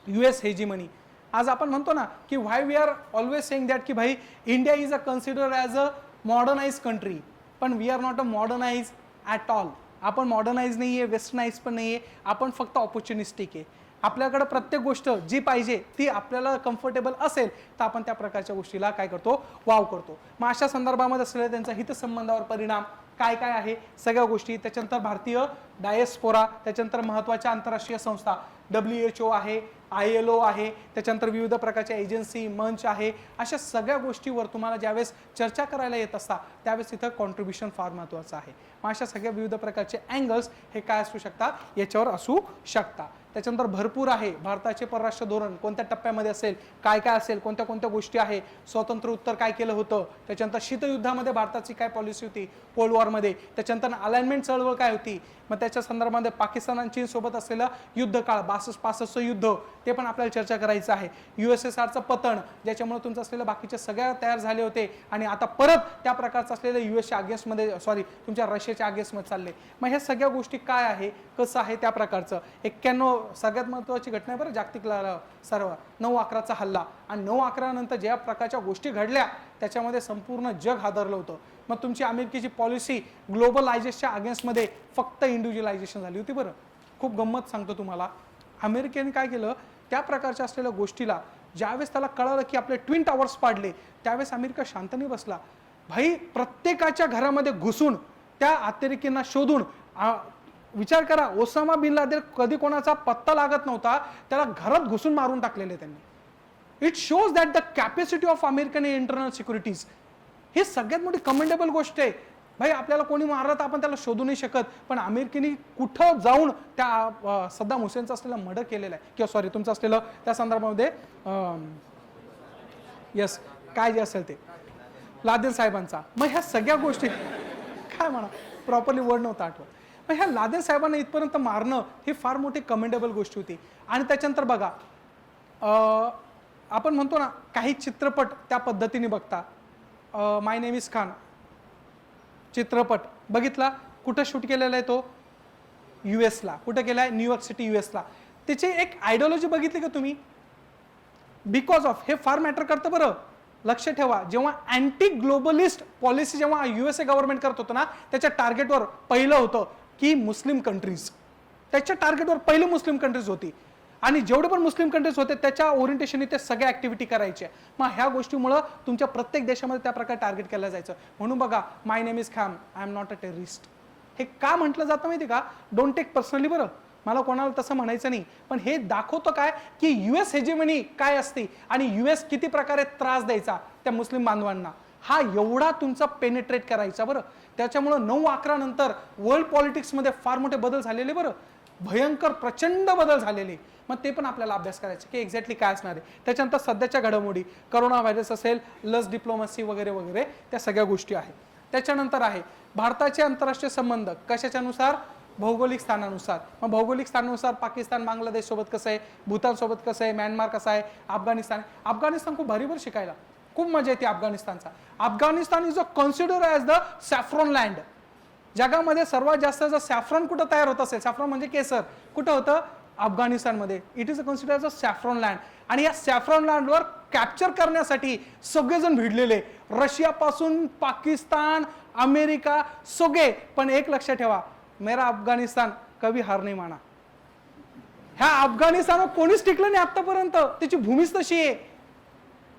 [SPEAKER 1] US हेजिमनी. आज आपण म्हणतो ना की why we are always saying that की भाई India is a considered as a modernize country, पण we are not a modernize at all. आपण मॉडर्नाइज नाही आहे, वेस्टर्नाइज पण नाही आहे, आपण फक्त ऑपॉर्च्युनिस्टिक आहे. आपल्याकडे प्रत्येक गोष्ट जी पाहिजे ती आपल्याला कम्फर्टेबल असेल तर आपण त्या प्रकारच्या गोष्टीला काय करतो, वाव करतो. मग अशा संदर्भामध्ये असलेल्या त्यांचा हितसंबंधावर परिणाम काय काय आहे सगळ्या गोष्टी, त्याच्यानंतर भारतीय डायस्पोरा, त्याच्यानंतर महत्त्वाच्या आंतरराष्ट्रीय संस्था WHO आहे, ILO आहे, त्याच्यानंतर विविध प्रकारच्या एजन्सी, मंच आहे, अशा सगळ्या गोष्टीवर तुम्हाला ज्यावेळेस चर्चा करायला येत असता त्यावेळेस इथं कॉन्ट्रीब्युशन फार महत्त्वाचं आहे. मग अशा सगळ्या विविध प्रकारचे अँगल्स हे काय असू शकतात, याच्यावर असू शकतात. त्याच्यानंतर भरपूर आहे भारताचे परराष्ट्र धोरण कोणत्या टप्प्यामध्ये असेल, काय काय असेल, कोणत्या कोणत्या गोष्टी आहे, स्वतंत्र उत्तर काय केलं होतं, त्याच्यानंतर शीतयुद्धामध्ये भारताची काय पॉलिसी होती, कोल्ड वॉरमध्ये, त्याच्यानंतर अलाइनमेंट चळवळ काय होती, मग त्याच्या संदर्भामध्ये पाकिस्तान आणि चीन सोबत असलेलं युद्धकाळ 62-65 युद्ध ते पण आपल्याला चर्चा करायचं आहे. USSRचं पतन ज्याच्यामुळे तुमचं असलेलं बाकीचे सगळ्या तयार झाले होते आणि आता परत त्या प्रकारचं असलेलं US अगेन्स्टमध्ये तुमच्या रशियाच्या अगेन्स्टमध्ये चालले. मग ह्या सगळ्या गोष्टी काय आहे, कसं आहे त्या प्रकारचं. 91 सगळ्यात महत्त्वाची घटना आहे बरं, जागतिक सर्व 9/11चा हल्ला, आणि 9/11 नंतर ज्या प्रकारच्या गोष्टी घडल्या त्याच्यामध्ये संपूर्ण जग हादरलं होतं. मग तुमची अमेरिकेची पॉलिसी ग्लोबलायझेशनच्या अगेन्स्टमध्ये फक्त इंडिव्हिज्युअलायझेशन झाली होती बरं. खूप गंमत सांगतो तुम्हाला, अमेरिकेने काय केलं, त्या प्रकारच्या असलेल्या गोष्टीला ज्यावेळेस त्याला कळालं की आपले ट्विन टावर्स पाडले त्यावेळेस अमेरिका शांत नाही बसला. भाई प्रत्येकाच्या घरामध्ये घुसून त्या अतिरेकींना शोधून, विचार करा ओसामा बिन लादेन कधी कोणाचा पत्ता लागत नव्हता, त्याला घरात घुसून मारून टाकलेले त्यांनी. It shows that the capacity of American internal securities. ही सगळ्यात मोठी कमेंडेबल गोष्ट आहे. भाई आपल्याला कोणी मारलं तर आपण त्याला शोधू नाही शकत, पण अमेरिकेने कुठं जाऊन त्या सद्दाम हुसेनचं असलेलं मर्डर केलेलं आहे, किंवा सॉरी तुमचं असलेलं त्या संदर्भामध्ये यस काय जे असेल ते लादेन साहेबांचा. मग ह्या सगळ्या गोष्टी काय म्हणा प्रॉपरली वर्ड नव्हता आठवत. मग ह्या लादेन साहेबांना इथपर्यंत मारणं ही फार मोठी कमेंडेबल गोष्ट होती. आणि त्याच्यानंतर बघा आपण म्हणतो ना काही चित्रपट त्या पद्धतीने बघता. माय नेम इज खान चित्रपट बघितला, कुठं शूट केलेला आहे तो, US ला. कुठं केला आहे, न्यूयॉर्क सिटी US ला. त्याची एक आयडिओलॉजी बघितली का तुम्ही, बिकॉज ऑफ हे फार मॅटर करतं बरं. लक्ष ठेवा, जेव्हा अँटी ग्लोबलिस्ट पॉलिसी जेव्हा USA गव्हर्नमेंट करत होतं ना, त्याच्या टार्गेटवर पहिलं होतं की मुस्लिम कंट्रीज. त्याच्या टार्गेटवर पहिलं मुस्लिम कंट्रीज होती, आणि जेवढे पण मुस्लिम कंट्रीज होते त्याच्या ओरिएंटेशन ते सगळ्या ऍक्टिव्हिटी करायच्या. मग ह्या गोष्टीमुळे तुमच्या प्रत्येक देशामध्ये त्या प्रकारे टार्गेट केलं जायचं. म्हणून बघा my name is Khan, I am not a terrorist. हे का म्हटलं जातं माहिती का, डोंट टेक पर्सनली बरं, मला कोणाला तसं म्हणायचं नाही, पण हे दाखवतं काय की US हेजेमनी काय असते आणि US किती प्रकारे त्रास द्यायचा त्या मुस्लिम बांधवांना, हा एवढा तुमचा पेनिट्रेट करायचा बरं. त्याच्यामुळं 9/11 नंतर वर्ल्ड पॉलिटिक्समध्ये फार मोठे बदल झालेले बरं, भयंकर प्रचंड बदल झालेले. मग ते पण आपल्याला अभ्यास करायचा की एक्झॅक्टली काय असणार आहे. त्याच्यानंतर सध्याच्या घडामोडी, करोना व्हायरस असेल, लस डिप्लोमसी वगैरे वगैरे त्या सगळ्या गोष्टी आहेत. त्याच्यानंतर आहे भारताचे आंतरराष्ट्रीय संबंध कशाच्यानुसार, भौगोलिक स्थानानुसार. मग भौगोलिक स्थानानुसार पाकिस्तान बांगलादेश सोबत कसं आहे, भूतान सोबत कसं आहे, म्यानमार कसं आहे, अफगाणिस्तान. अफगाणिस्तान खूप भारीभर शिकायला, खूप मजा येते अफगाणिस्तानचा. Afghanistan is a consider as the saffron land. जगामध्ये सर्वात जास्त जर सॅफ्रॉन कुठं तयार होत असेल, सॅफ्रॉन म्हणजे केसर, कुठं होतं, अफगाणिस्तानमध्ये. It is a consider as a saffron land. आणि या सॅफ्रॉन लँडवर कॅप्चर करण्यासाठी सगळेजण भिडलेले, रशियापासून पाकिस्तान, अमेरिका सगळे. पण एक लक्षात ठेवा, मेरा अफगाणिस्तान कभी हार नाही माना. ह्या अफगाणिस्तानवर कोणीच टिकलं नाही आतापर्यंत, त्याची भूमीच तशी आहे,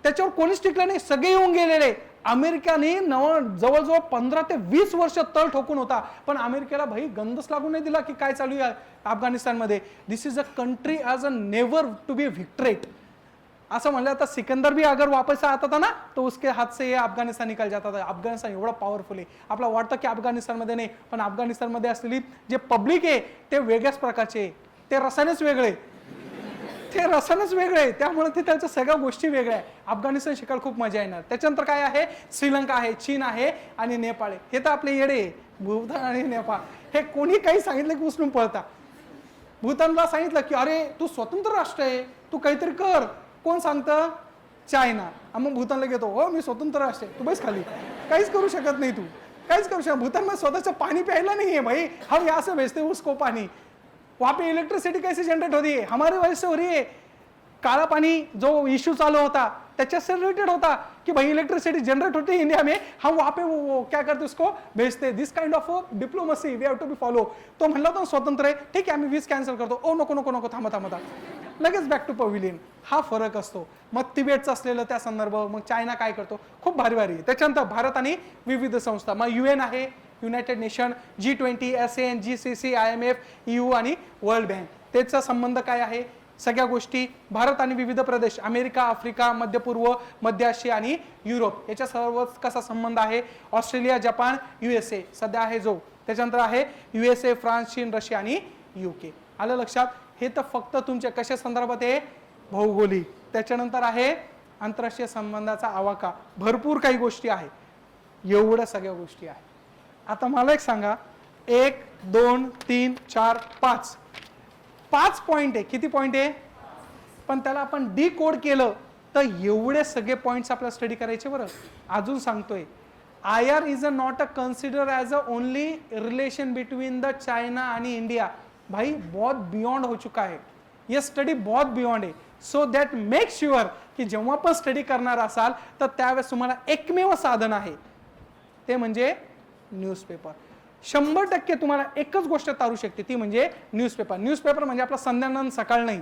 [SPEAKER 1] त्याच्यावर कोणीच टिकलं नाही, सगळे येऊन गेलेले. अमेरिकेने जवळजवळ 15 ते 20 वर्ष तळ ठोकून होता, पण अमेरिकेला भाई गंधच लागू नाही दिला की काय चालू आहे अफगाणिस्तानमध्ये. This is a country as a never to be व्हिक्ट्रेट. असं म्हणलं तर सिकंदर भी अगर वापस आता था ना तो उसके हाथ से अफगाणिस्तान निकल जाता था. अफगाणिस्तान एवढा पॉवरफुल आहे. आपल्याला वाटतं की अफगाणिस्तानमध्ये नाही, पण अफगाणिस्तानमध्ये असलेली जे पब्लिक आहे ते वेगळ्याच प्रकारचे, ते रसायनच वेगळे, ते रसायनच वेगळे, त्यामुळे ते त्याच्या सगळ्या गोष्टी वेगळ्या आहे. अफगाणिस्तान शिकायला खूप मजा येणार. त्याच्यानंतर काय आहे, श्रीलंका आहे, चीन आहे आणि नेपाळ आहे. हे तर आपले येडे, भूतान आणि नेपाळ. हे कोणी काही सांगितलं की उचलून पळता. भूतानला सांगितलं की अरे तू स्वतंत्र राष्ट्र आहे, तू काहीतरी कर. कोण सांगतं, चायना. मग भूतानला घेतो, हो मी स्वतंत्र राष्ट्र आहे, तू बस खाली, काहीच करू शकत नाही तू, काहीच करू शकत. भूतानमध्ये स्वतःचं पाणी प्यायला नाही आहे भाई, हम यहाँ से भेजते उसको पानी, वहाँ पे इलेक्ट्रिसिटी कैसे जनरेट हो रही है, हमारे वजह से हो रही है. काळा पाणी जो इश्यू चालू होता त्याच्यासे रिलेटेड होता कि भाई इलेक्ट्रिसिटी जनरेट होती है इंडिया में, हम वहां पे वो क्या करते उसको भेजते, this kind of diplomacy we have to be follow. तो म्हणला होता स्वतंत्र आहे, ठीक आहे आम्ही वीज कॅन्सल करतो, ओ नको नको नको थांबा थांबा लगेच बॅक टू पव्हिलियन. हा फरक असतो. मग तिबेटचं असलेलं त्या संदर्भ, मग चायना काय करतो, खूप भारी भारी. त्याच्यानंतर भारत आणि विविध संस्था, मग UN आहे, United nation, G20, SAN, GCC, IMF, EU आणि वर्ल्ड बँक. त्याचा संबंध काय आहे, सगळ्या गोष्टी. भारत आणि विविध प्रदेश, अमेरिका, आफ्रिका, मध्य पूर्व, मध्य आशिया आणि युरोप याच्या सर्व कसा संबंध आहे. ऑस्ट्रेलिया, जपान, USA सध्या आहे जो. त्याच्यानंतर आहे USA, फ्रान्स, चीन, रशिया आणि UK. आलं लक्षात. हे तर फक्त तुमच्या कशा संदर्भात आहे, भौगोलिक. त्याच्यानंतर आहे आंतरराष्ट्रीय संबंधाचा आवाका, भरपूर काही गोष्टी आहे. एवढ्या सगळ्या गोष्टी आहेत. आता मला एक सांगा, 1 2 3 4 5 पॉइंट आहे. किती पॉइंट आहे, पण त्याला आपण डी कोड केलं तर एवढे सगळे पॉइंट्स आपल्याला स्टडी करायचे. बरं अजून सांगतोय, IR is not a consider as a only relation between the China आणि इंडिया. भाई बहुत बियॉन्ड हो चुका है, ये स्टडी बहुत बियॉन्ड है. सो दॅट मेक श्युअर की जेव्हा पण स्टडी करणार असाल तर त्यावेळेस तुम्हाला एकमेव साधन आहे ते म्हणजे न्यूजपेपर. 100% तुम्हाला एकच गोष्ट तारू शकते ती म्हणजे न्यूजपेपर. न्यूजपेपर म्हणजे आपला संध्यानंद सकाळ नाही,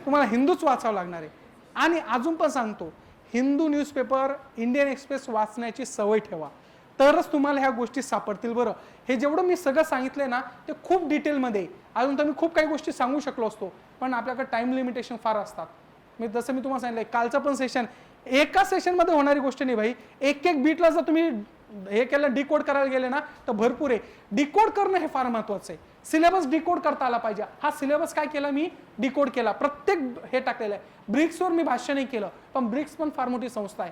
[SPEAKER 1] तुम्हाला हिंदूच वाचावं लागणार आहे. आणि अजून पण सांगतो, हिंदू न्यूजपेपर, इंडियन एक्सप्रेस वाचण्याची सवय ठेवा, तरच तुम्हाला ह्या गोष्टी सापडतील. बरं हे जेवढं मी सगळं सांगितलंय ना ते खूप डिटेलमध्ये, अजून तर मी खूप काही गोष्टी सांगू शकलो असतो, पण आपल्याकडे टाइम लिमिटेशन फार असतात. जसं मी तुम्हाला सांगितलंय, कालचं पण सेशन एका सेशनमध्ये होणारी गोष्ट नाही भाई. एक एक बीटला जर तुम्ही हे केलं, डिकोड करायला गेले ना तर भरपूर आहे. डिकोड करणं हे फार महत्वाचं आहे. सिलेबस डिकोड करता आला पाहिजे. हा सिलेबस काय केला मी, डिकोड केला, प्रत्येक हे टाकलेलं आहे. ब्रिक्सवर मी भाष्य नाही केलं, पण ब्रिक्स पण फार मोठी संस्था आहे.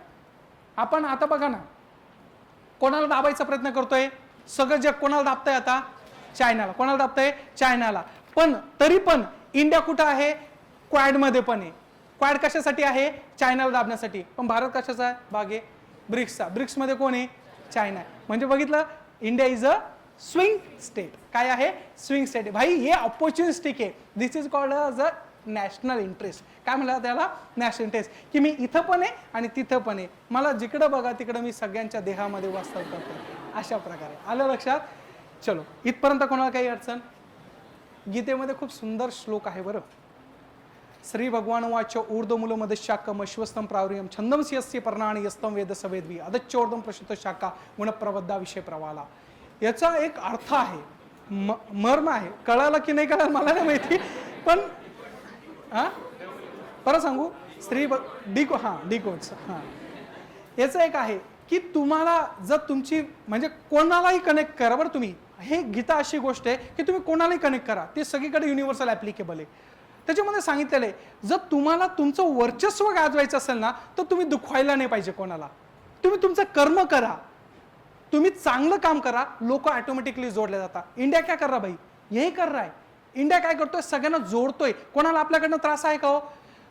[SPEAKER 1] आपण आता बघा ना, कोणाला दाबायचा प्रयत्न करतोय, सगळं जग कोणाला दाबतंय आता, चायनाला. कोणाला दाबतंय, चायनाला. पण तरी पण इंडिया कुठं आहे, क्वाड मध्ये पण आहे. क्वाड कशासाठी आहे, चायनाला दाबण्यासाठी. पण भारत कशाचा आहे, भाग आहे ब्रिक्सचा. ब्रिक्स मध्ये कोण आहे, चायना आहे. म्हणजे बघितलं, India is a swing state. काय आहे, स्विंग स्टेट. भाई हे ऑपॉर्च्युनिस्टिक आहे. This is called a national interest. काय म्हणलं त्याला, नॅशनल इंटरेस्ट. की मी इथं पण आहे आणि तिथं पण आहे, मला जिकडं बघा तिकडं मी सगळ्यांच्या देहामध्ये वास्तव करतो. अशा प्रकारे. आलं लक्षात. चलो इथपर्यंत कोणाला काही अडचण. गीतेमध्ये खूप सुंदर श्लोक आहे बरं. श्री भगवान वाच ऊर्ध्वमूलमध्ये शाखम अश्वस्तम प्रावरियम छंदमसी यस्य पर्णानि यस्तम वेद सवेद्वी अदच्चोर्धम प्रशुत शाखा गुणप्रवद्धा विषय प्रवाला. याचा एक अर्थ आहे, मर्म आहे. कळालं की नाही कळालं मला नाही माहिती, पण परत सांगू. डिकोड्स याचं एक आहे की तुम्हाला जर तुमची म्हणजे कोणालाही कनेक्ट करा. बरं तुम्ही हे गीता अशी गोष्ट आहे की तुम्ही कोणालाही कनेक्ट करा, ती सगळीकडे युनिव्हर्सल ऍप्लिकेबल आहे. त्याच्यामध्ये सांगितलेलं आहे, जर तुम्हाला तुमचं वर्चस्व गाजवायचं असेल ना तर तुम्ही दुखवायला नाही पाहिजे कोणाला. तुम्ही तुमचं कर्म करा, तुम्ही चांगलं काम करा, लोक ऑटोमॅटिकली जोडले जातात. इंडिया क्या कर रहा भाई, यही कर रहा है. इंडिया काय करतोय, सगळ्यांना जोडतोय. कोणाला आपल्याकडनं त्रास आहे का हो.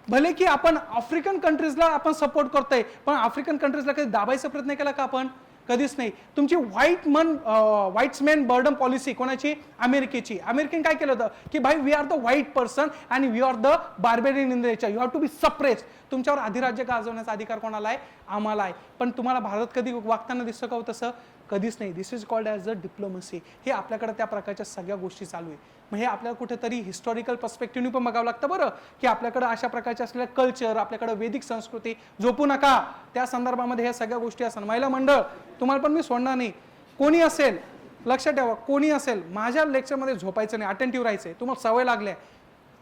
[SPEAKER 1] भले की आपण आफ्रिकन कंट्रीजला आपण सपोर्ट करतोय, पण आफ्रिकन कंट्रीजला कधी दाबायचा प्रयत्न केला का आपण, कधीच नाही. तुमची व्हाईट्समॅन बर्डन पॉलिसी कोणाची, अमेरिकेची. अमेरिकेने काय केलं होतं की भाई we are the white person आणि we are the barbarian in nature, you have to be suppressed. तुमच्यावर अधिराज्य गाजवण्याचा अधिकार कोणाला आहे, आम्हाला आहे. पण तुम्हाला भारत कधी वागताना दिसतं का हो तसं, कधीच नाही. This is called as a diplomacy. हे आपल्याकडे त्या प्रकारच्या सगळ्या गोष्टी चालू आहे. मग हे आपल्याला कुठेतरी हिस्टॉरिकल पर्स्पेक्टिव्हने पण बघावं लागतं बरं, की आपल्याकडे अशा प्रकारच्या असलेल्या कल्चर, आपल्याकडे वैदिक संस्कृती झोपू नका. त्या संदर्भामध्ये ह्या सगळ्या गोष्टी असतात. महिला मंडळ तुम्हाला पण मी सोडणार नाही. कोणी असेल लक्षात ठेवा, कोणी असेल माझ्या लेक्चरमध्ये झोपायचं नाही, अटेंटिव्ह राहायचंय. तुम्हाला सवय लागल्या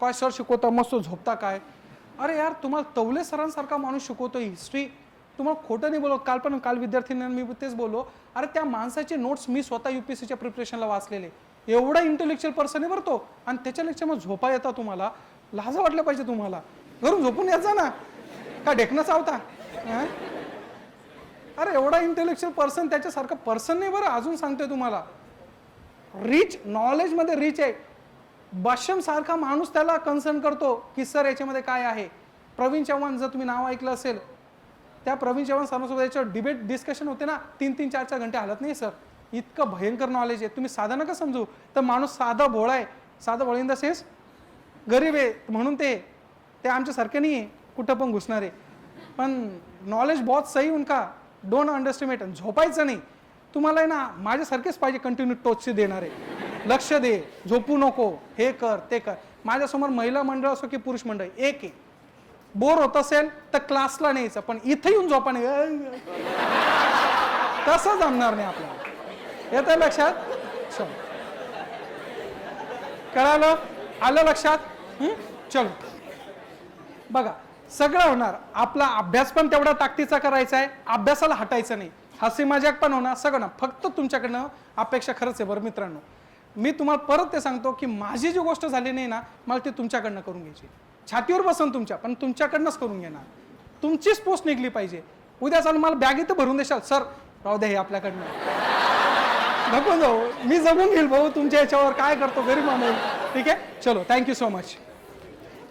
[SPEAKER 1] काय सर शिकवता मस्त झोपता काय, अरे यार तुम्हाला तवले सरांसारखा माणूस शिकवतोय हिस्ट्री, तुम्हाला खोटं नाही बोलत. काल विद्यार्थ्यांना मी तेच बोललो, अरे त्या माणसाचे नोट्स मी स्वतः UPSCच्या प्रिपरेशनला वाचलेले. एवढा इंटेलेक्च्युअल पर्सन आहे बरं तो, आणि त्याच्या लेक्चरमध्ये झोपा येतात. तुम्हाला लाज वाटलं पाहिजे. तुम्हाला घरून झोपून यायचा ना, का ढेकणं चावता. अरे एवढा इंटेलेक्च्युअल पर्सन, त्याच्यासारखं पर्सन नाही बरं. अजून सांगतोय तुम्हाला, रिच नॉलेज मध्ये रिच आहे. बशम सारखा माणूस त्याला कन्सर्न करतो की सर याच्यामध्ये काय आहे. प्रवीण चव्हाण जर तुम्ही नाव ऐकलं असेल, त्या प्रवीण चव्हाण सरांसोबत याच्यावर डिबेट डिस्कशन होते ना, 3-3, 4-4 घंटे हलत नाही सर. इतकं भयंकर नॉलेज आहे. तुम्ही साधा नका समजू. तर माणूस साधा भोळा आहे. साधा भोळा इन द सेन्स गरीब आहे म्हणून ते आमच्यासारखे नाही आहे कुठं पण घुसणार आहे. पण नॉलेज बहुत सही उनका, डोंट अंडरस्टिमेट. झोपायचं नाही तुम्हाला आहे ना, माझ्यासारखेच पाहिजे कंटिन्यू टोचचे देणारे. लक्ष दे, झोपू नको, हे कर ते कर. माझ्यासमोर महिला मंडळ असो की पुरुष मंडळ एक आहे. बोर होत असेल तर क्लासला न्यायचं, पण इथे येऊन झोपा नाही तसं जमणार नाही आपल्याला. येतं लक्षात? चलो, कळालं? आलं लक्षात? चलो बघा, सगळं होणार. आपला अभ्यास पण तेवढा ताकदीचा करायचा आहे, अभ्यासाला हटायचं नाही. हसी मजाक पण होणार, सगळं ना. फक्त तुमच्याकडनं अपेक्षा खरंच आहे बरं मित्रांनो, मी तुम्हाला परत ते सांगतो की माझी जी गोष्ट झाली नाही ना, मला ती तुमच्याकडनं करून घ्यायची. छातीवर बसून तुमच्या, पण तुमच्याकडनंच करून घेणार. तुमचीच पोस्ट निघली पाहिजे. उद्या चालून मला बॅगेत भरून देशाल, सर राहू द्या हे आपल्याकडनं, नको जाऊ, मी जगून घेईल भाऊ तुमच्या याच्यावर, काय करतो गरीब माणूस. ठीक आहे, चलो, थँक्यू सो मच.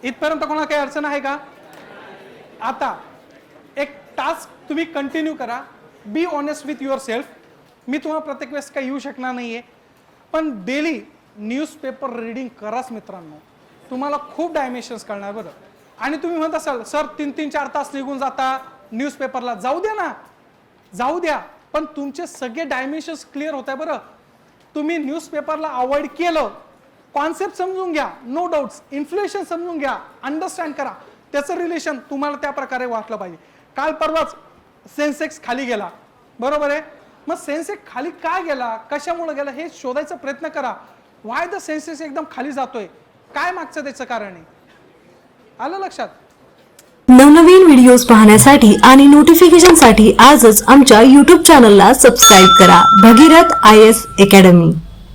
[SPEAKER 1] इथपर्यंत कोणाला काही अडचण आहे का? आता एक टास्क तुम्ही कंटिन्यू करा. Be honest with yourself. मी तुम्हाला प्रत्येक वेळेस काही येऊ शकणार नाहीये, पण डेली न्यूजपेपर रीडिंग कराच मित्रांनो. तुम्हाला खूप डायमेन्शन्स कळणार बरं. आणि तुम्ही म्हणत असाल सर 3-4 तास निघून जाता न्यूजपेपरला, जाऊ द्या ना, जाऊ द्या, पण तुमचे सगळे डायमेन्शन्स क्लिअर होत आहे बरं. तुम्ही न्यूजपेपरला अवॉइड केलं, कॉन्सेप्ट समजून घ्या, नो डाऊट्स, इन्फ्लेशन समजून घ्या, अंडरस्टँड करा, त्याचं रिलेशन तुम्हाला त्या प्रकारे वाटलं पाहिजे. काल परवाच सेन्सेक्स खाली गेला, बरोबर आहे. मग सेन्सेक्स खाली का गेला, कशामुळे गेला हे शोधायचा प्रयत्न करा. वाय द सेन्सेक्स एकदम खाली जातोय, काय मागचं त्याचं कारण आहे. आलं लक्षात?
[SPEAKER 2] नवनवीन व्हिडिओज पाहण्यासाठी आणि नोटिफिकेशनसाठी आजच आमच्या YouTube चॅनलला सबस्क्राईब करा. Bhagirath IAS academy.